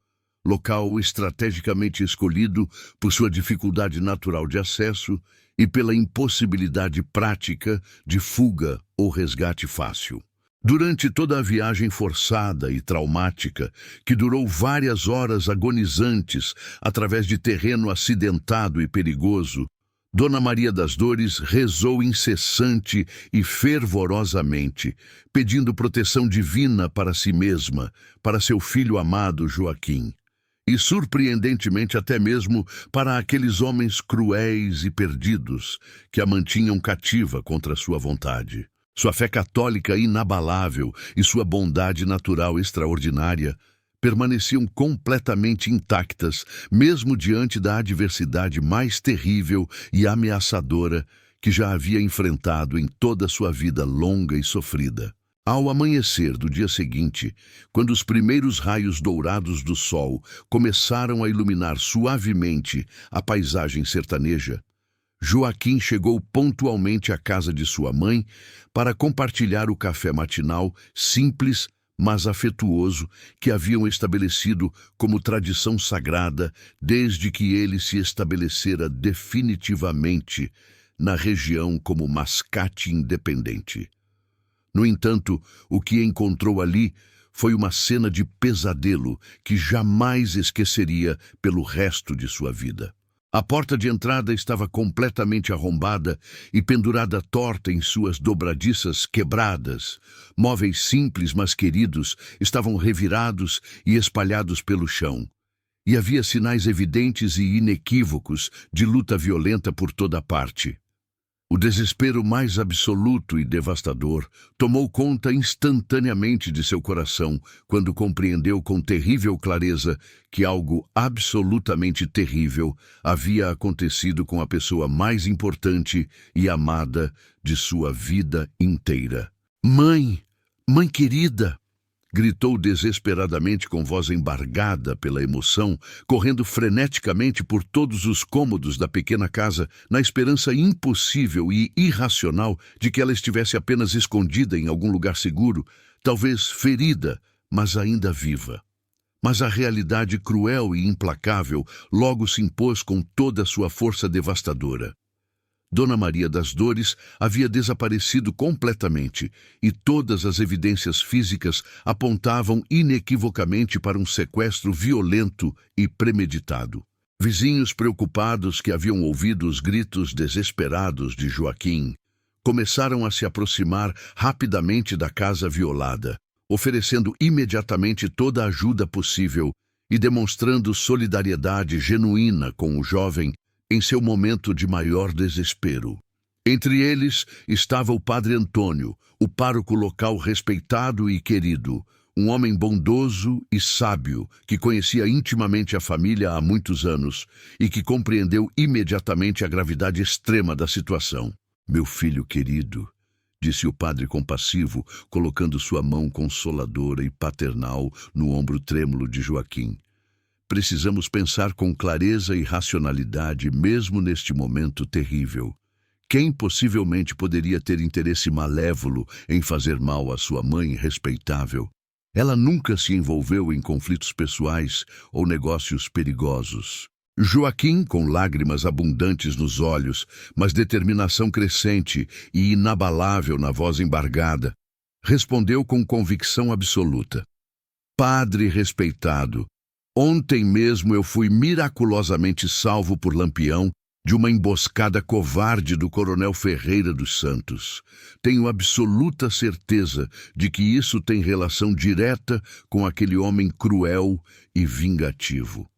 Speaker 1: local estrategicamente escolhido por sua dificuldade natural de acesso e pela impossibilidade prática de fuga ou resgate fácil. Durante toda a viagem forçada e traumática, que durou várias horas agonizantes através de terreno acidentado e perigoso, Dona Maria das Dores rezou incessante e fervorosamente, pedindo proteção divina para si mesma, para seu filho amado Joaquim, e surpreendentemente até mesmo para aqueles homens cruéis e perdidos que a mantinham cativa contra sua vontade. Sua fé católica inabalável e sua bondade natural extraordinária permaneciam completamente intactas, mesmo diante da adversidade mais terrível e ameaçadora que já havia enfrentado em toda a sua vida longa e sofrida. Ao amanhecer do dia seguinte, quando os primeiros raios dourados do sol começaram a iluminar suavemente a paisagem sertaneja, Joaquim chegou pontualmente à casa de sua mãe para compartilhar o café matinal simples, mas afetuoso, que haviam estabelecido como tradição sagrada desde que ele se estabelecera definitivamente na região como mascate independente. No entanto, o que encontrou ali foi uma cena de pesadelo que jamais esqueceria pelo resto de sua vida. A porta de entrada estava completamente arrombada e pendurada torta em suas dobradiças quebradas. Móveis simples, mas queridos, estavam revirados e espalhados pelo chão. E havia sinais evidentes e inequívocos de luta violenta por toda parte. O desespero mais absoluto e devastador tomou conta instantaneamente de seu coração quando compreendeu com terrível clareza que algo absolutamente terrível havia acontecido com a pessoa mais importante e amada de sua vida inteira. "Mãe! Mãe querida!" gritou desesperadamente com voz embargada pela emoção, correndo freneticamente por todos os cômodos da pequena casa, na esperança impossível e irracional de que ela estivesse apenas escondida em algum lugar seguro, talvez ferida, mas ainda viva. Mas a realidade cruel e implacável logo se impôs com toda a sua força devastadora. Dona Maria das Dores havia desaparecido completamente e todas as evidências físicas apontavam inequivocamente para um sequestro violento e premeditado. Vizinhos preocupados que haviam ouvido os gritos desesperados de Joaquim começaram a se aproximar rapidamente da casa violada, oferecendo imediatamente toda a ajuda possível e demonstrando solidariedade genuína com o jovem em seu momento de maior desespero. Entre eles estava o padre Antônio, o pároco local respeitado e querido, um homem bondoso e sábio que conhecia intimamente a família há muitos anos e que compreendeu imediatamente a gravidade extrema da situação. "Meu filho querido", disse o padre compassivo, colocando sua mão consoladora e paternal no ombro trêmulo de Joaquim. "Precisamos pensar com clareza e racionalidade mesmo neste momento terrível. Quem possivelmente poderia ter interesse malévolo em fazer mal à sua mãe respeitável? Ela nunca se envolveu em conflitos pessoais ou negócios perigosos." Joaquim, com lágrimas abundantes nos olhos, mas determinação crescente e inabalável na voz embargada, respondeu com convicção absoluta: "Padre respeitado, ontem mesmo eu fui miraculosamente salvo por Lampião de uma emboscada covarde do coronel Ferreira dos Santos. Tenho absoluta certeza de que isso tem relação direta com aquele homem cruel e vingativo.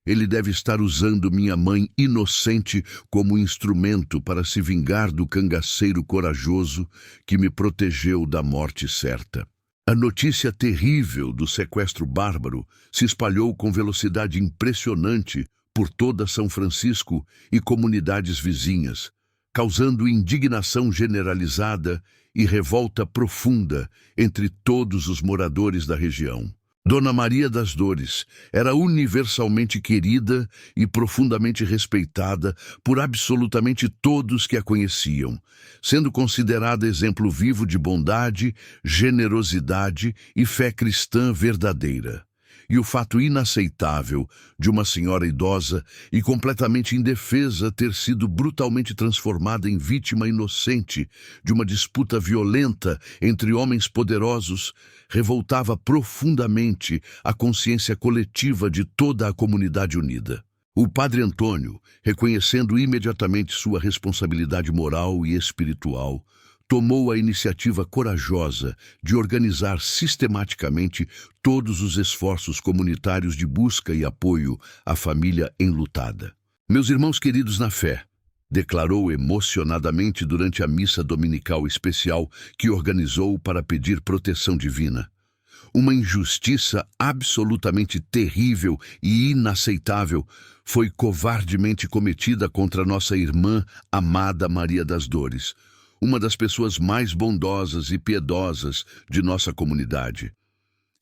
Speaker 1: Ele deve estar usando minha mãe inocente como instrumento para se vingar do cangaceiro corajoso que me protegeu da morte certa." A notícia terrível do sequestro bárbaro se espalhou com velocidade impressionante por toda São Francisco e comunidades vizinhas, causando indignação generalizada e revolta profunda entre todos os moradores da região. Dona Maria das Dores era universalmente querida e profundamente respeitada por absolutamente todos que a conheciam, sendo considerada exemplo vivo de bondade, generosidade e fé cristã verdadeira. E o fato inaceitável de uma senhora idosa e completamente indefesa ter sido brutalmente transformada em vítima inocente de uma disputa violenta entre homens poderosos revoltava profundamente a consciência coletiva de toda a comunidade unida. O padre Antônio, reconhecendo imediatamente sua responsabilidade moral e espiritual, tomou a iniciativa corajosa de organizar sistematicamente todos os esforços comunitários de busca e apoio à família enlutada. "Meus irmãos queridos na fé", declarou emocionadamente durante a missa dominical especial que organizou para pedir proteção divina. "Uma injustiça absolutamente terrível e inaceitável foi covardemente cometida contra nossa irmã amada Maria das Dores. uma das pessoas mais bondosas e piedosas de nossa comunidade.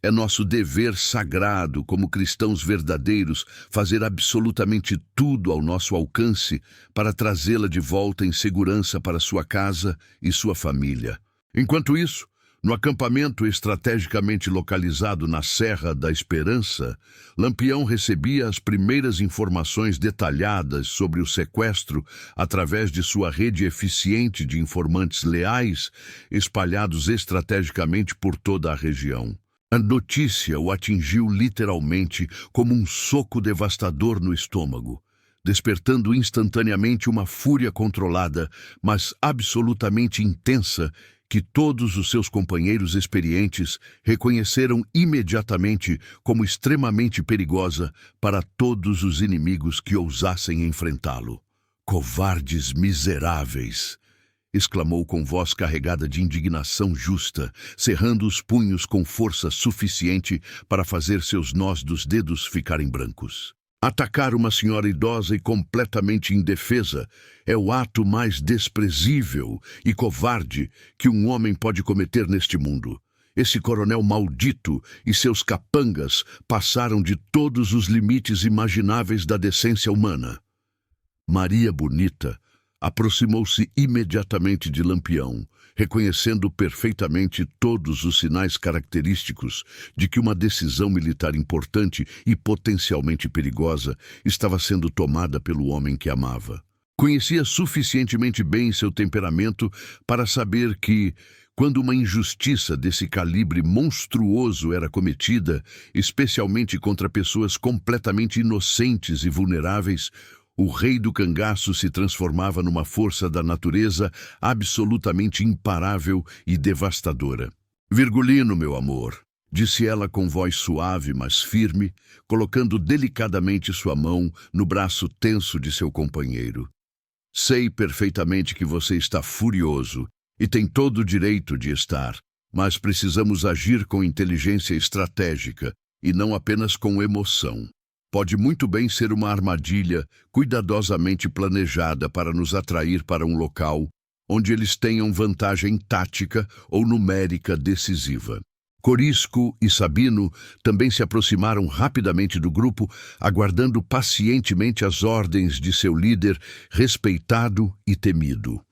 Speaker 1: É nosso dever sagrado, como cristãos verdadeiros, fazer absolutamente tudo ao nosso alcance para trazê-la de volta em segurança para sua casa e sua família. Enquanto isso, no acampamento estrategicamente localizado na Serra da Esperança, Lampião recebia as primeiras informações detalhadas sobre o sequestro através de sua rede eficiente de informantes leais espalhados estrategicamente por toda a região. A notícia o atingiu literalmente como um soco devastador no estômago, despertando instantaneamente uma fúria controlada, mas absolutamente intensa, que todos os seus companheiros experientes reconheceram imediatamente como extremamente perigosa para todos os inimigos que ousassem enfrentá-lo. "Covardes miseráveis!" exclamou com voz carregada de indignação justa, cerrando os punhos com força suficiente para fazer seus nós dos dedos ficarem brancos. Atacar uma senhora idosa e completamente indefesa é o ato mais desprezível e covarde que um homem pode cometer neste mundo. Esse coronel maldito e seus capangas passaram de todos os limites imagináveis da decência humana. Maria Bonita aproximou-se imediatamente de Lampião, reconhecendo perfeitamente todos os sinais característicos de que uma decisão militar importante e potencialmente perigosa estava sendo tomada pelo homem que amava. Conhecia suficientemente bem seu temperamento para saber que, quando uma injustiça desse calibre monstruoso era cometida, especialmente contra pessoas completamente inocentes e vulneráveis, o rei do cangaço se transformava numa força da natureza absolutamente imparável e devastadora. "Virgulino, meu amor", disse ela com voz suave, mas firme, colocando delicadamente sua mão no braço tenso de seu companheiro. "Sei perfeitamente que você está furioso e tem todo o direito de estar, mas precisamos agir com inteligência estratégica e não apenas com emoção. Pode muito bem ser uma armadilha cuidadosamente planejada para nos atrair para um local onde eles tenham vantagem tática ou numérica decisiva." Corisco e Sabino também se aproximaram rapidamente do grupo, aguardando pacientemente as ordens de seu líder, respeitado e temido.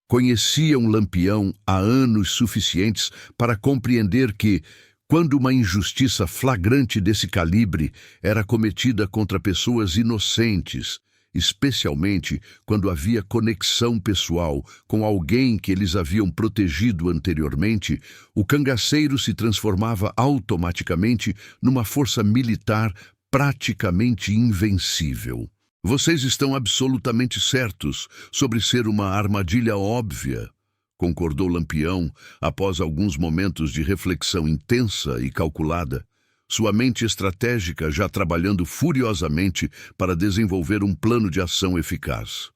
Speaker 1: Conheciam Lampião há anos suficientes para compreender que, quando uma injustiça flagrante desse calibre era cometida contra pessoas inocentes, especialmente quando havia conexão pessoal com alguém que eles haviam protegido anteriormente, o cangaceiro se transformava automaticamente numa força militar praticamente invencível. "Vocês estão absolutamente certos sobre ser uma armadilha óbvia", concordou Lampião após alguns momentos de reflexão intensa e calculada, sua mente estratégica já trabalhando furiosamente para desenvolver um plano de ação eficaz.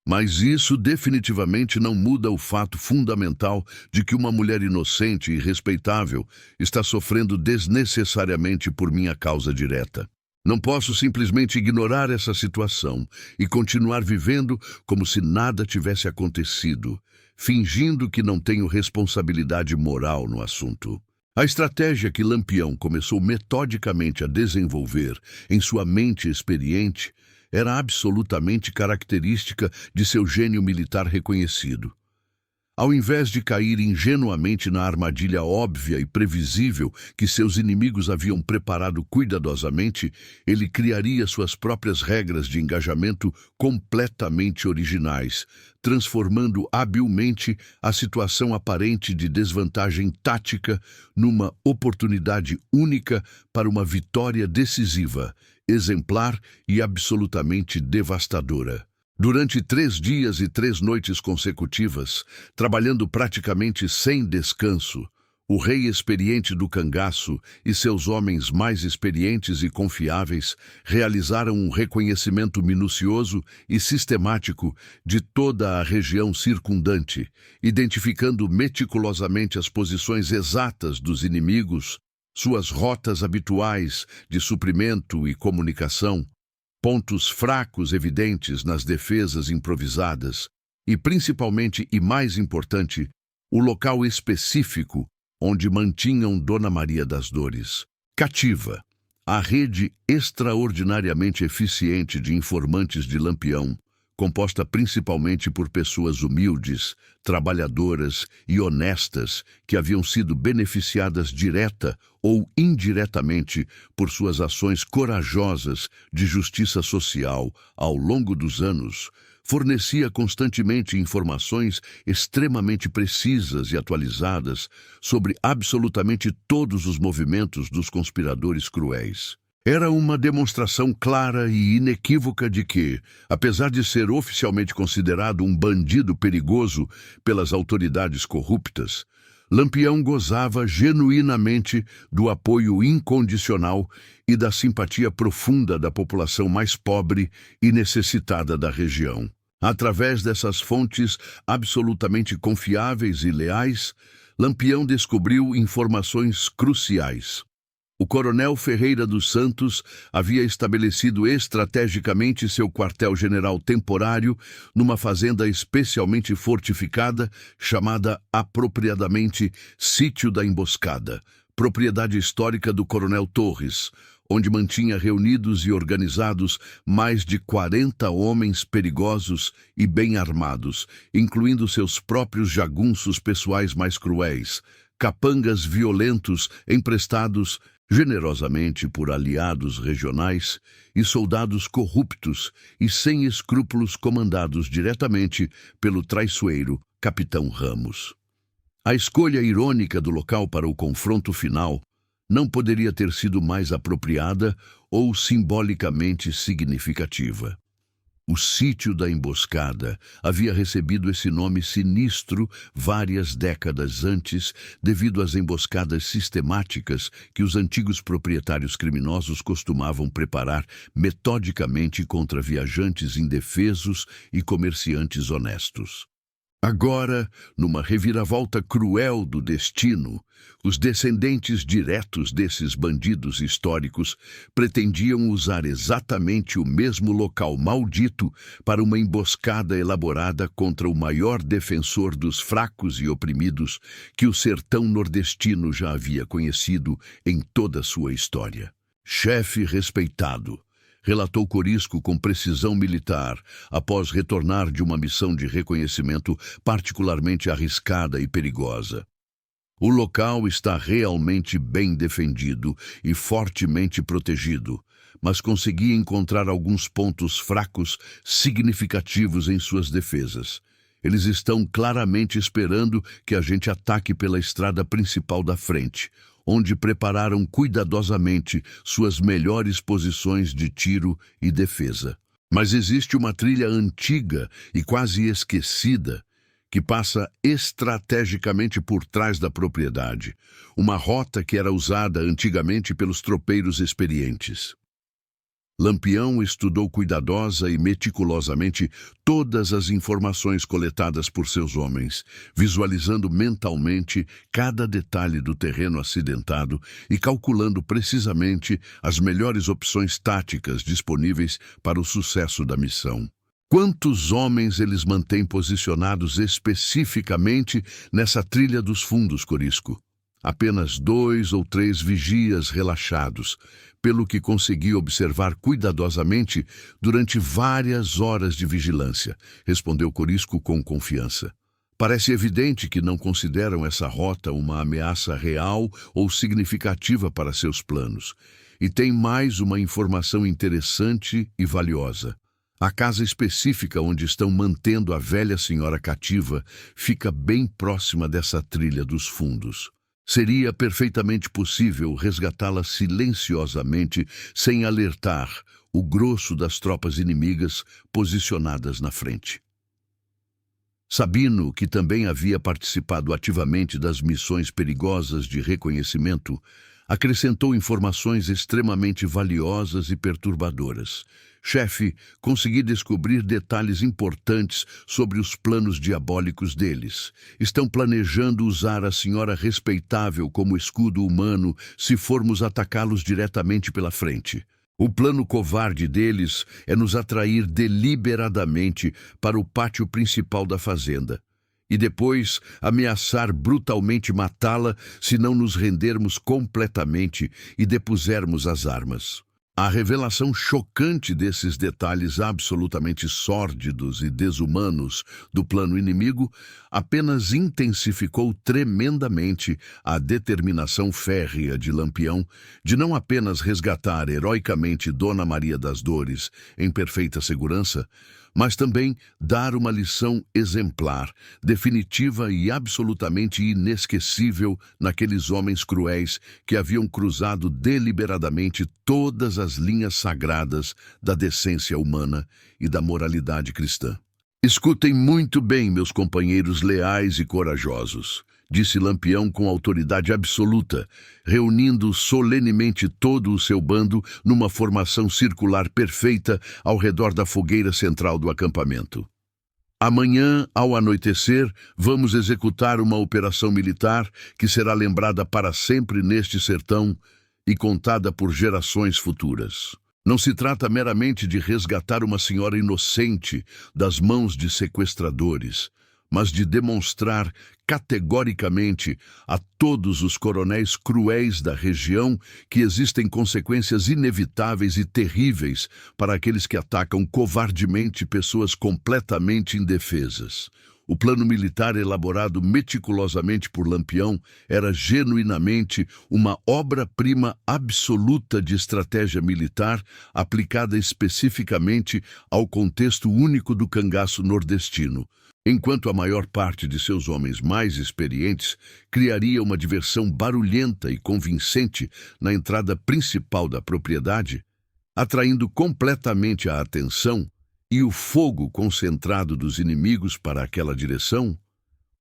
Speaker 1: "Mas isso definitivamente não muda o fato fundamental de que uma mulher inocente e respeitável está sofrendo desnecessariamente por minha causa direta. Não posso simplesmente ignorar essa situação e continuar vivendo como se nada tivesse acontecido, fingindo que não tenho responsabilidade moral no assunto." A estratégia que Lampião começou metodicamente a desenvolver em sua mente experiente era absolutamente característica de seu gênio militar reconhecido. Ao invés de cair ingenuamente na armadilha óbvia e previsível que seus inimigos haviam preparado cuidadosamente, ele criaria suas próprias regras de engajamento completamente originais, transformando habilmente a situação aparente de desvantagem tática numa oportunidade única para uma vitória decisiva, exemplar e absolutamente devastadora. Durante 3 dias e 3 noites consecutivas, trabalhando praticamente sem descanso, o rei experiente do cangaço e seus homens mais experientes e confiáveis realizaram um reconhecimento minucioso e sistemático de toda a região circundante, identificando meticulosamente as posições exatas dos inimigos, suas rotas habituais de suprimento e comunicação, pontos fracos evidentes nas defesas improvisadas, E principalmente e mais importante, o local específico onde mantinham Dona Maria das Dores. Cativa, a rede extraordinariamente eficiente de informantes de Lampião, composta principalmente por pessoas humildes, trabalhadoras e honestas que haviam sido beneficiadas direta ou indiretamente por suas ações corajosas de justiça social ao longo dos anos, fornecia constantemente informações extremamente precisas e atualizadas sobre absolutamente todos os movimentos dos conspiradores cruéis. Era uma demonstração clara e inequívoca de que, apesar de ser oficialmente considerado um bandido perigoso pelas autoridades corruptas, Lampião gozava genuinamente do apoio incondicional e da simpatia profunda da população mais pobre e necessitada da região. Através dessas fontes absolutamente confiáveis e leais, Lampião descobriu informações cruciais. O coronel Ferreira dos Santos havia estabelecido estrategicamente seu quartel-general temporário numa fazenda especialmente fortificada, chamada apropriadamente Sítio da Emboscada, propriedade histórica do coronel Torres, onde mantinha reunidos e organizados mais de 40 homens perigosos e bem armados, incluindo seus próprios jagunços pessoais mais cruéis, capangas violentos emprestados generosamente por aliados regionais e soldados corruptos e sem escrúpulos comandados diretamente pelo traiçoeiro Capitão Ramos. A escolha irônica do local para o confronto final não poderia ter sido mais apropriada ou simbolicamente significativa. O Sítio da Emboscada havia recebido esse nome sinistro várias décadas antes, devido às emboscadas sistemáticas que os antigos proprietários criminosos costumavam preparar metodicamente contra viajantes indefesos e comerciantes honestos. Agora, numa reviravolta cruel do destino, os descendentes diretos desses bandidos históricos pretendiam usar exatamente o mesmo local maldito para uma emboscada elaborada contra o maior defensor dos fracos e oprimidos que o sertão nordestino já havia conhecido em toda a sua história. Chefe respeitado, relatou Corisco com precisão militar, após retornar de uma missão de reconhecimento particularmente arriscada e perigosa. O local está realmente bem defendido e fortemente protegido, mas consegui encontrar alguns pontos fracos significativos em suas defesas. Eles estão claramente esperando que a gente ataque pela estrada principal da frente, onde prepararam cuidadosamente suas melhores posições de tiro e defesa. Mas existe uma trilha antiga e quase esquecida que passa estrategicamente por trás da propriedade, uma rota que era usada antigamente pelos tropeiros experientes. Lampião estudou cuidadosa e meticulosamente todas as informações coletadas por seus homens, visualizando mentalmente cada detalhe do terreno acidentado e calculando precisamente as melhores opções táticas disponíveis para o sucesso da missão. Quantos homens eles mantêm posicionados especificamente nessa trilha dos fundos, Corisco? Apenas 2 ou 3 vigias relaxados, pelo que consegui observar cuidadosamente durante várias horas de vigilância, respondeu Corisco com confiança. Parece evidente que não consideram essa rota uma ameaça real ou significativa para seus planos. E tem mais uma informação interessante e valiosa. A casa específica onde estão mantendo a velha senhora cativa fica bem próxima dessa trilha dos fundos. Seria perfeitamente possível resgatá-la silenciosamente, sem alertar o grosso das tropas inimigas posicionadas na frente. Sabino, que também havia participado ativamente das missões perigosas de reconhecimento, acrescentou informações extremamente valiosas e perturbadoras. Chefe, consegui descobrir detalhes importantes sobre os planos diabólicos deles. Estão planejando usar a senhora respeitável como escudo humano se formos atacá-los diretamente pela frente. O plano covarde deles é nos atrair deliberadamente para o pátio principal da fazenda e depois ameaçar brutalmente matá-la se não nos rendermos completamente e depusermos as armas. A revelação chocante desses detalhes absolutamente sórdidos e desumanos do plano inimigo apenas intensificou tremendamente a determinação férrea de Lampião de não apenas resgatar heroicamente Dona Maria das Dores em perfeita segurança, mas também dar uma lição exemplar, definitiva e absolutamente inesquecível naqueles homens cruéis que haviam cruzado deliberadamente todas as linhas sagradas da decência humana e da moralidade cristã. Escutem muito bem, meus companheiros leais e corajosos, disse Lampião com autoridade absoluta, reunindo solenemente todo o seu bando numa formação circular perfeita ao redor da fogueira central do acampamento. Amanhã, ao anoitecer, vamos executar uma operação militar que será lembrada para sempre neste sertão e contada por gerações futuras. Não se trata meramente de resgatar uma senhora inocente das mãos de sequestradores, mas de demonstrar categoricamente a todos os coronéis cruéis da região que existem consequências inevitáveis e terríveis para aqueles que atacam covardemente pessoas completamente indefesas. O plano militar elaborado meticulosamente por Lampião era genuinamente uma obra-prima absoluta de estratégia militar aplicada especificamente ao contexto único do cangaço nordestino. Enquanto a maior parte de seus homens mais experientes criaria uma diversão barulhenta e convincente na entrada principal da propriedade, atraindo completamente a atenção e o fogo concentrado dos inimigos para aquela direção,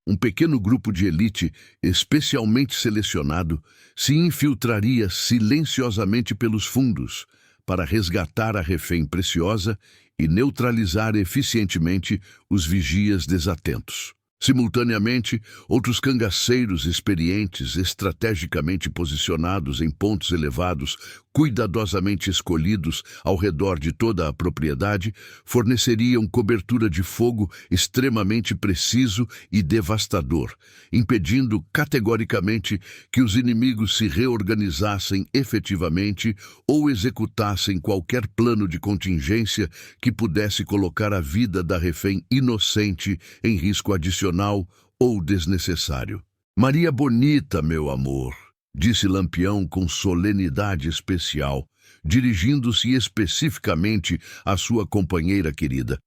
Speaker 1: um pequeno grupo de elite, especialmente selecionado, se infiltraria silenciosamente pelos fundos para resgatar a refém preciosa e neutralizar eficientemente os vigias desatentos. Simultaneamente, outros cangaceiros experientes, estrategicamente posicionados em pontos elevados, cuidadosamente escolhidos ao redor de toda a propriedade, forneceriam cobertura de fogo extremamente preciso e devastador, impedindo categoricamente que os inimigos se reorganizassem efetivamente ou executassem qualquer plano de contingência que pudesse colocar a vida da refém inocente em risco adicional ou desnecessário. Maria Bonita, meu amor, disse Lampião com solenidade especial, dirigindo-se especificamente à sua companheira querida.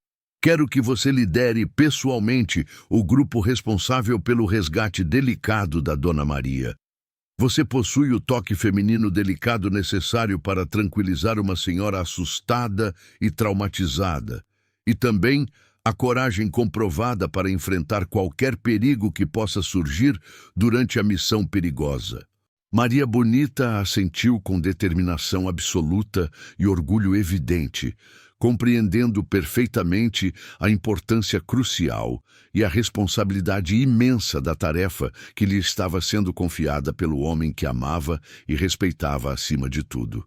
Speaker 1: Quero que você lidere pessoalmente o grupo responsável pelo resgate delicado da Dona Maria. Você possui o toque feminino delicado necessário para tranquilizar uma senhora assustada e traumatizada, e também a coragem comprovada para enfrentar qualquer perigo que possa surgir durante a missão perigosa. Maria Bonita assentiu com determinação absoluta e orgulho evidente, compreendendo perfeitamente a importância crucial e a responsabilidade imensa da tarefa que lhe estava sendo confiada pelo homem que amava e respeitava acima de tudo.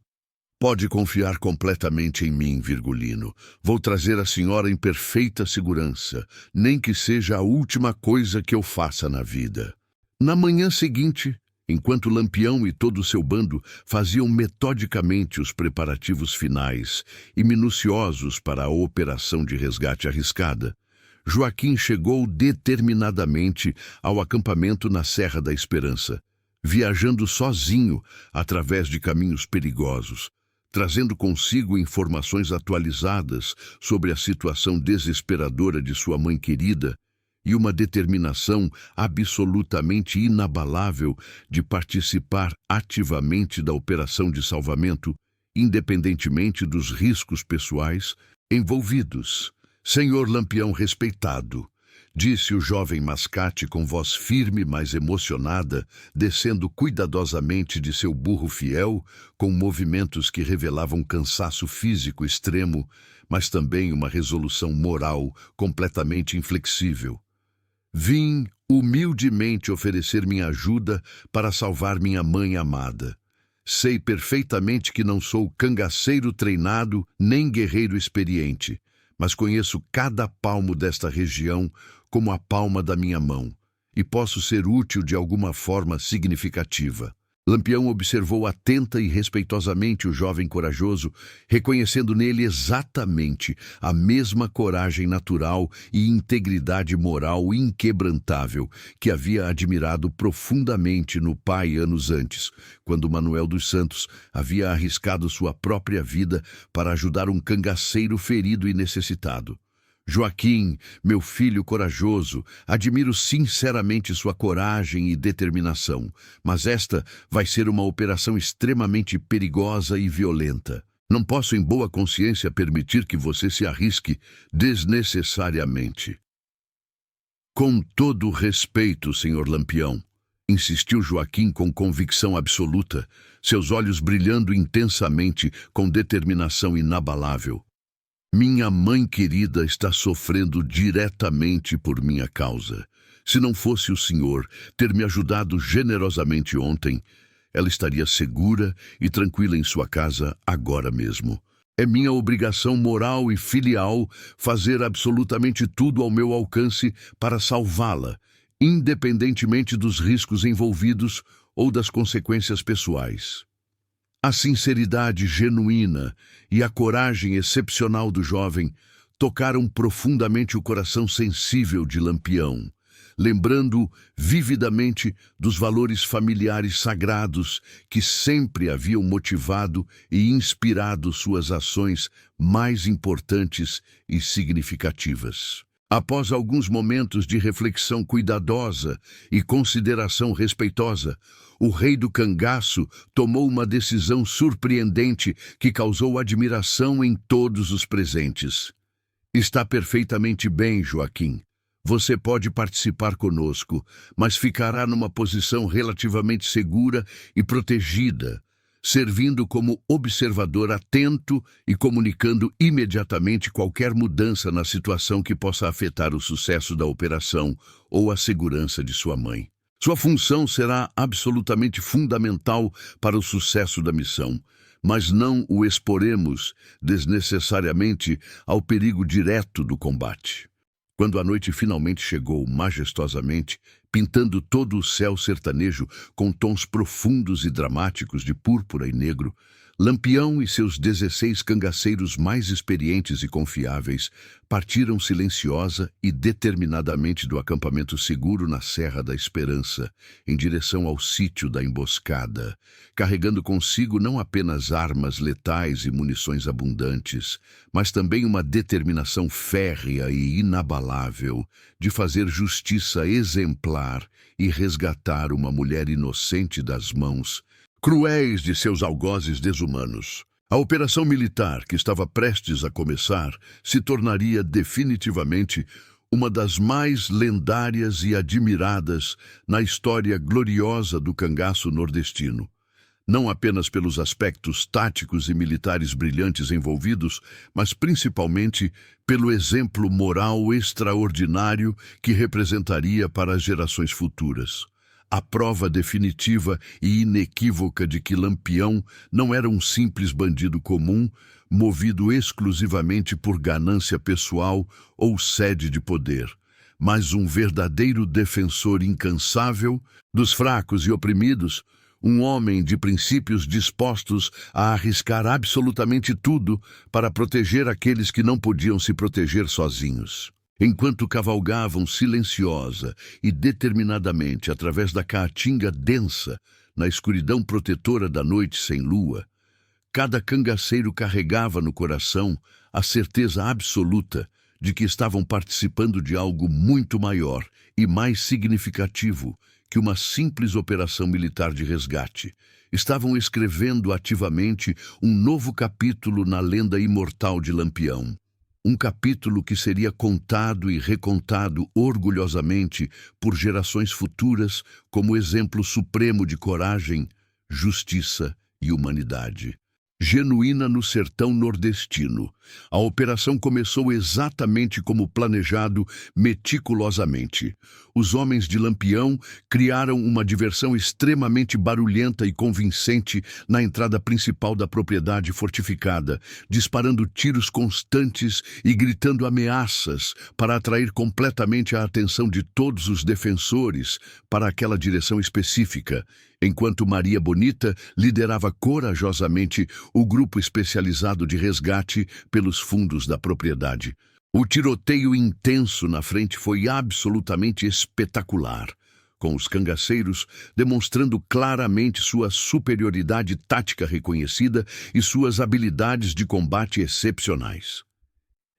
Speaker 1: Pode confiar completamente em mim, Virgulino. Vou trazer a senhora em perfeita segurança, nem que seja a última coisa que eu faça na vida. Na manhã seguinte, enquanto Lampião e todo o seu bando faziam metodicamente os preparativos finais e minuciosos para a operação de resgate arriscada, Joaquim chegou determinadamente ao acampamento na Serra da Esperança, viajando sozinho através de caminhos perigosos, trazendo consigo informações atualizadas sobre a situação desesperadora de sua mãe querida e uma determinação absolutamente inabalável de participar ativamente da operação de salvamento, independentemente dos riscos pessoais envolvidos. Senhor Lampião respeitado, disse o jovem Mascate com voz firme, mas emocionada, descendo cuidadosamente de seu burro fiel, com movimentos que revelavam cansaço físico extremo, mas também uma resolução moral completamente inflexível. Vim humildemente oferecer minha ajuda para salvar minha mãe amada. Sei perfeitamente que não sou cangaceiro treinado nem guerreiro experiente, mas conheço cada palmo desta região como a palma da minha mão, e posso ser útil de alguma forma significativa. Lampião observou atenta e respeitosamente o jovem corajoso, reconhecendo nele exatamente a mesma coragem natural e integridade moral inquebrantável que havia admirado profundamente no pai anos antes, quando Manuel dos Santos havia arriscado sua própria vida para ajudar um cangaceiro ferido e necessitado. Joaquim, meu filho corajoso, admiro sinceramente sua coragem e determinação, mas esta vai ser uma operação extremamente perigosa e violenta. Não posso em boa consciência permitir que você se arrisque desnecessariamente. Com todo respeito, senhor Lampião, insistiu Joaquim com convicção absoluta, seus olhos brilhando intensamente com determinação inabalável. Minha mãe querida está sofrendo diretamente por minha causa. Se não fosse o senhor ter me ajudado generosamente ontem, ela estaria segura e tranquila em sua casa agora mesmo. É minha obrigação moral e filial fazer absolutamente tudo ao meu alcance para salvá-la, independentemente dos riscos envolvidos ou das consequências pessoais. A sinceridade genuína e a coragem excepcional do jovem tocaram profundamente o coração sensível de Lampião, lembrando vividamente dos valores familiares sagrados que sempre haviam motivado e inspirado suas ações mais importantes e significativas. Após alguns momentos de reflexão cuidadosa e consideração respeitosa, o rei do cangaço tomou uma decisão surpreendente que causou admiração em todos os presentes. Está perfeitamente bem, Joaquim. Você pode participar conosco, mas ficará numa posição relativamente segura e protegida, servindo como observador atento e comunicando imediatamente qualquer mudança na situação que possa afetar o sucesso da operação ou a segurança de sua mãe. Sua função será absolutamente fundamental para o sucesso da missão, mas não o exporemos desnecessariamente ao perigo direto do combate. Quando a noite finalmente chegou majestosamente, pintando todo o céu sertanejo com tons profundos e dramáticos de púrpura e negro, Lampião e seus 16 cangaceiros mais experientes e confiáveis partiram silenciosa e determinadamente do acampamento seguro na Serra da Esperança, em direção ao sítio da emboscada, carregando consigo não apenas armas letais e munições abundantes, mas também uma determinação férrea e inabalável de fazer justiça exemplar e resgatar uma mulher inocente das mãos cruéis de seus algozes desumanos. A operação militar, que estava prestes a começar, se tornaria definitivamente uma das mais lendárias e admiradas na história gloriosa do cangaço nordestino. Não apenas pelos aspectos táticos e militares brilhantes envolvidos, mas principalmente pelo exemplo moral extraordinário que representaria para as gerações futuras. A prova definitiva e inequívoca de que Lampião não era um simples bandido comum, movido exclusivamente por ganância pessoal ou sede de poder, mas um verdadeiro defensor incansável dos fracos e oprimidos, um homem de princípios dispostos a arriscar absolutamente tudo para proteger aqueles que não podiam se proteger sozinhos. Enquanto cavalgavam silenciosa e determinadamente através da caatinga densa, na escuridão protetora da noite sem lua, cada cangaceiro carregava no coração a certeza absoluta de que estavam participando de algo muito maior e mais significativo que uma simples operação militar de resgate. Estavam escrevendo ativamente um novo capítulo na lenda imortal de Lampião. Um capítulo que seria contado e recontado orgulhosamente por gerações futuras como exemplo supremo de coragem, justiça e humanidade. Genuína no sertão nordestino, A operação começou exatamente como planejado, meticulosamente. Os homens de Lampião criaram uma diversão extremamente barulhenta e convincente na entrada principal da propriedade fortificada, disparando tiros constantes e gritando ameaças para atrair completamente a atenção de todos os defensores para aquela direção específica, enquanto Maria Bonita liderava corajosamente o grupo especializado de resgate pelos fundos da propriedade. O tiroteio intenso na frente foi absolutamente espetacular, com os cangaceiros demonstrando claramente sua superioridade tática reconhecida e suas habilidades de combate excepcionais.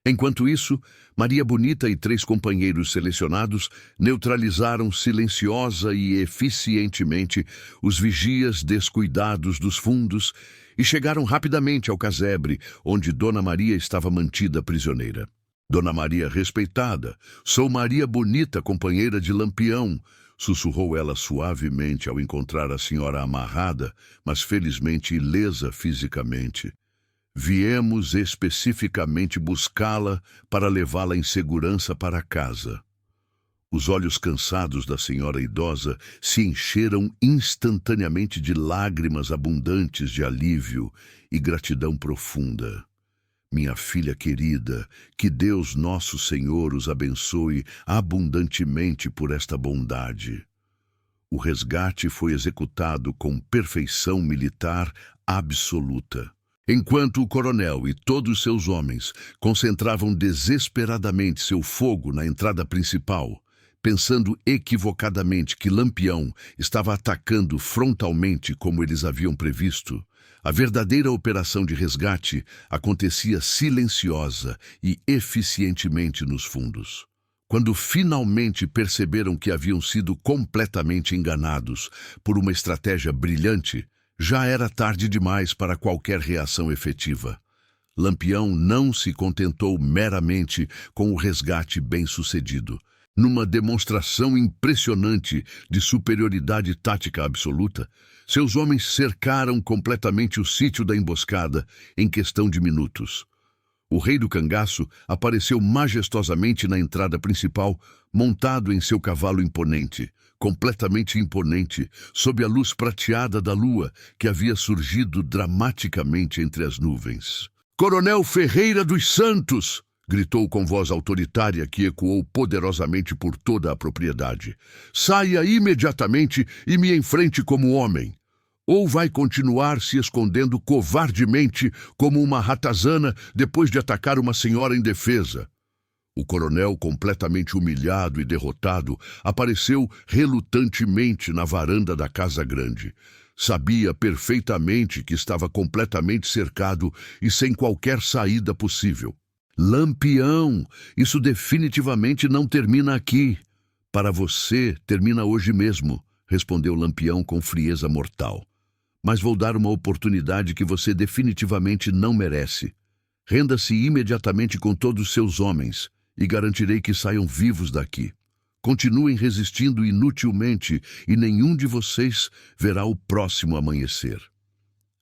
Speaker 1: Enquanto isso, Maria Bonita e 3 companheiros selecionados neutralizaram silenciosa e eficientemente os vigias descuidados dos fundos e chegaram rapidamente ao casebre, onde Dona Maria estava mantida prisioneira. Dona Maria respeitada, sou Maria Bonita, companheira de Lampião, sussurrou ela suavemente ao encontrar a senhora amarrada, mas felizmente ilesa fisicamente. Viemos especificamente buscá-la para levá-la em segurança para casa. Os olhos cansados da senhora idosa se encheram instantaneamente de lágrimas abundantes de alívio e gratidão profunda. Minha filha querida, que Deus nosso Senhor os abençoe abundantemente por esta bondade. O resgate foi executado com perfeição militar absoluta. Enquanto o coronel e todos seus homens concentravam desesperadamente seu fogo na entrada principal, pensando equivocadamente que Lampião estava atacando frontalmente como eles haviam previsto, a verdadeira operação de resgate acontecia silenciosa e eficientemente nos fundos. Quando finalmente perceberam que haviam sido completamente enganados por uma estratégia brilhante, já era tarde demais para qualquer reação efetiva. Lampião não se contentou meramente com o resgate bem-sucedido. Numa demonstração impressionante de superioridade tática absoluta, seus homens cercaram completamente o sítio da emboscada em questão de minutos. O rei do cangaço apareceu majestosamente na entrada principal, montado em seu cavalo imponente, completamente imponente, sob a luz prateada da lua que havia surgido dramaticamente entre as nuvens. "Coronel Ferreira dos Santos!" gritou com voz autoritária que ecoou poderosamente por toda a propriedade. "Saia imediatamente e me enfrente como homem. Ou vai continuar se escondendo covardemente como uma ratazana depois de atacar uma senhora indefesa?" O coronel, completamente humilhado e derrotado, apareceu relutantemente na varanda da Casa Grande. Sabia perfeitamente que estava completamente cercado e sem qualquer saída possível. "Lampião, isso definitivamente não termina aqui. Para você, termina hoje mesmo", respondeu Lampião com frieza mortal. "Mas vou dar uma oportunidade que você definitivamente não merece. Renda-se imediatamente com todos seus homens e garantirei que saiam vivos daqui. Continuem resistindo inutilmente e nenhum de vocês verá o próximo amanhecer."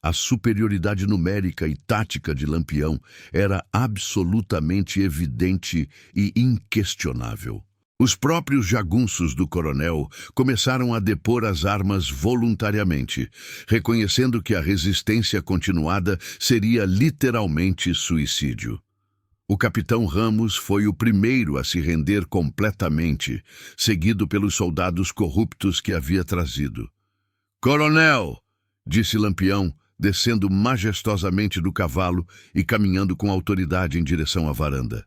Speaker 1: A superioridade numérica e tática de Lampião era absolutamente evidente e inquestionável. Os próprios jagunços do coronel começaram a depor as armas voluntariamente, reconhecendo que a resistência continuada seria literalmente suicídio. O capitão Ramos foi o primeiro a se render completamente, seguido pelos soldados corruptos que havia trazido. "Coronel!" disse Lampião, descendo majestosamente do cavalo e caminhando com autoridade em direção à varanda.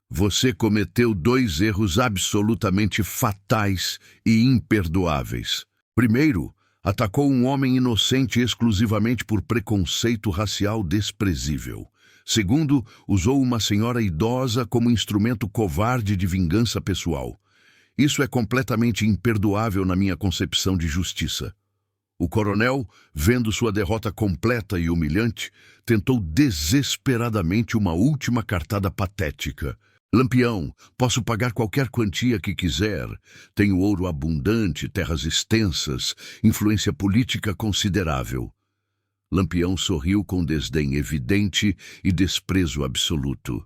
Speaker 1: "Você cometeu 2 erros absolutamente fatais e imperdoáveis. Primeiro, atacou um homem inocente exclusivamente por preconceito racial desprezível. Segundo, usou uma senhora idosa como instrumento covarde de vingança pessoal. Isso é completamente imperdoável na minha concepção de justiça." O coronel, vendo sua derrota completa e humilhante, tentou desesperadamente uma última cartada patética. "Lampião, posso pagar qualquer quantia que quiser. Tenho ouro abundante, terras extensas, influência política considerável." Lampião sorriu com desdém evidente e desprezo absoluto.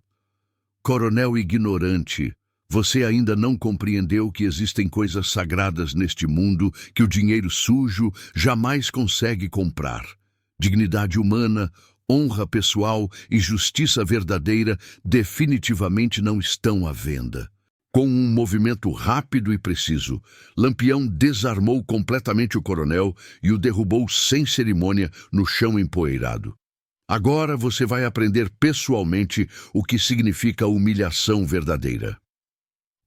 Speaker 1: Coronel ignorante, você ainda não compreendeu que existem coisas sagradas neste mundo que o dinheiro sujo jamais consegue comprar. Dignidade humana, honra pessoal e justiça verdadeira definitivamente não estão à venda. Com um movimento rápido e preciso, Lampião desarmou completamente o coronel e o derrubou sem cerimônia no chão empoeirado. Agora você vai aprender pessoalmente o que significa humilhação verdadeira.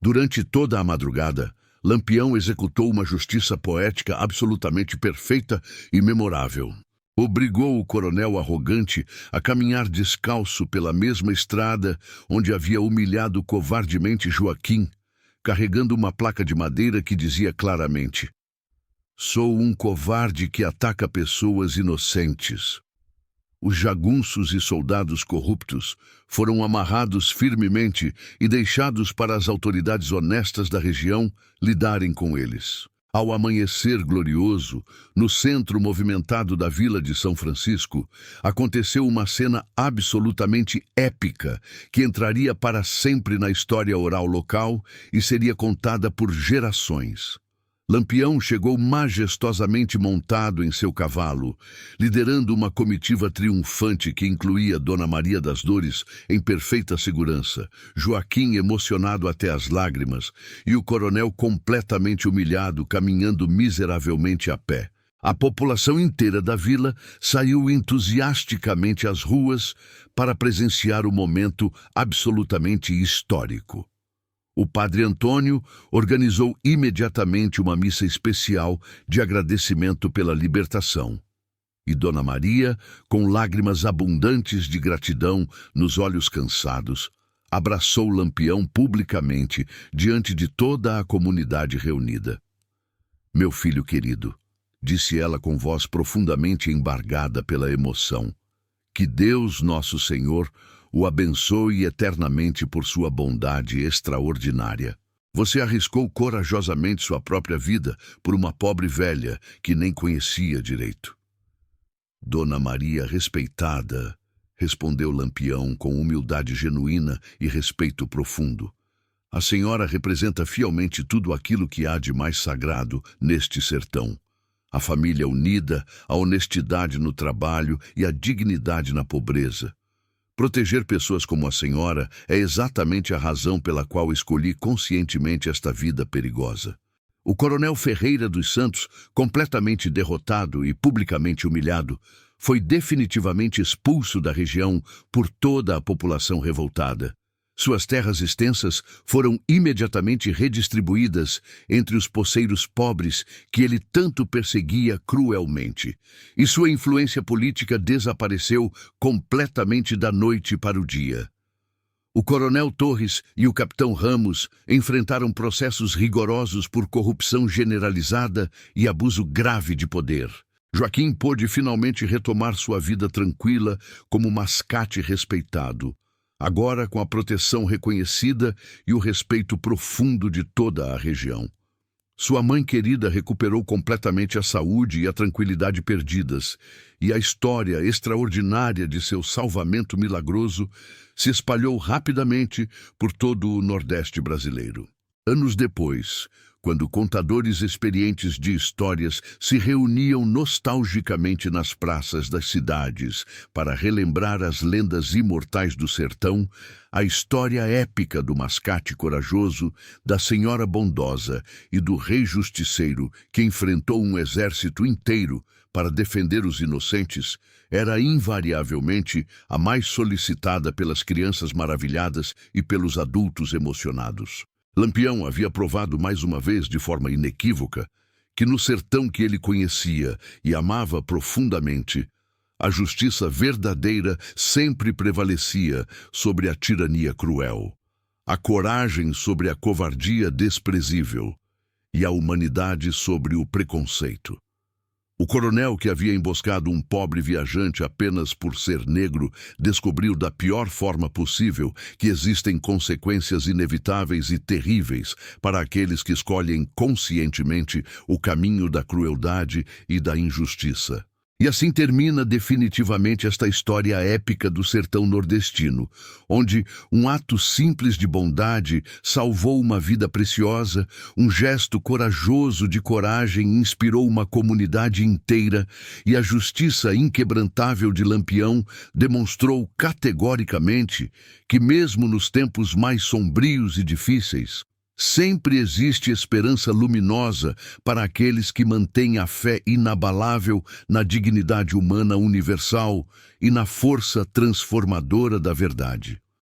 Speaker 1: Durante toda a madrugada, Lampião executou uma justiça poética absolutamente perfeita e memorável. Obrigou o coronel arrogante a caminhar descalço pela mesma estrada onde havia humilhado covardemente Joaquim, carregando uma placa de madeira que dizia claramente: "Sou um covarde que ataca pessoas inocentes." Os jagunços e soldados corruptos foram amarrados firmemente e deixados para as autoridades honestas da região lidarem com eles. Ao amanhecer glorioso, no centro movimentado da vila de São Francisco, aconteceu uma cena absolutamente épica que entraria para sempre na história oral local e seria contada por gerações. Lampião chegou majestosamente montado em seu cavalo, liderando uma comitiva triunfante que incluía Dona Maria das Dores em perfeita segurança, Joaquim emocionado até as lágrimas e o coronel completamente humilhado caminhando miseravelmente a pé. A população inteira da vila saiu entusiasticamente às ruas para presenciar o momento absolutamente histórico. O padre Antônio organizou imediatamente uma missa especial de agradecimento pela libertação. E Dona Maria, com lágrimas abundantes de gratidão nos olhos cansados, abraçou Lampião publicamente diante de toda a comunidade reunida. "Meu filho querido", disse ela com voz profundamente embargada pela emoção, "que Deus nosso Senhor o abençoe eternamente por sua bondade extraordinária. Você arriscou corajosamente sua própria vida por uma pobre velha que nem conhecia direito." "Dona Maria respeitada", respondeu Lampião com humildade genuína e respeito profundo, "a senhora representa fielmente tudo aquilo que há de mais sagrado neste sertão. A família unida, a honestidade no trabalho e a dignidade na pobreza. Proteger pessoas como a senhora é exatamente a razão pela qual escolhi conscientemente esta vida perigosa." O coronel Ferreira dos Santos, completamente derrotado e publicamente humilhado, foi definitivamente expulso da região por toda a população revoltada. Suas terras extensas foram imediatamente redistribuídas entre os poceiros pobres que ele tanto perseguia cruelmente, e sua influência política desapareceu completamente da noite para o dia. O coronel Torres e o capitão Ramos enfrentaram processos rigorosos por corrupção generalizada e abuso grave de poder. Joaquim pôde finalmente retomar sua vida tranquila como mascate respeitado, agora com a proteção reconhecida e o respeito profundo de toda a região. Sua mãe querida recuperou completamente a saúde e a tranquilidade perdidas, e a história extraordinária de seu salvamento milagroso se espalhou rapidamente por todo o Nordeste brasileiro. Anos depois, quando contadores experientes de histórias se reuniam nostalgicamente nas praças das cidades para relembrar as lendas imortais do sertão, a história épica do mascate corajoso, da senhora bondosa e do rei justiceiro que enfrentou um exército inteiro para defender os inocentes, era invariavelmente a mais solicitada pelas crianças maravilhadas e pelos adultos emocionados. Lampião havia provado mais uma vez, de forma inequívoca, que no sertão que ele conhecia e amava profundamente, a justiça verdadeira sempre prevalecia sobre a tirania cruel, a coragem sobre a covardia desprezível e a humanidade sobre o preconceito. O coronel, que havia emboscado um pobre viajante apenas por ser negro, descobriu da pior forma possível que existem consequências inevitáveis e terríveis para aqueles que escolhem conscientemente o caminho da crueldade e da injustiça. E assim termina definitivamente esta história épica do sertão nordestino, onde um ato simples de bondade salvou uma vida preciosa, um gesto corajoso de coragem inspirou uma comunidade inteira e a justiça inquebrantável de Lampião demonstrou categoricamente que, mesmo nos tempos mais sombrios e difíceis, sempre existe esperança luminosa para aqueles que mantêm a fé inabalável na dignidade humana universal e na força transformadora da verdade.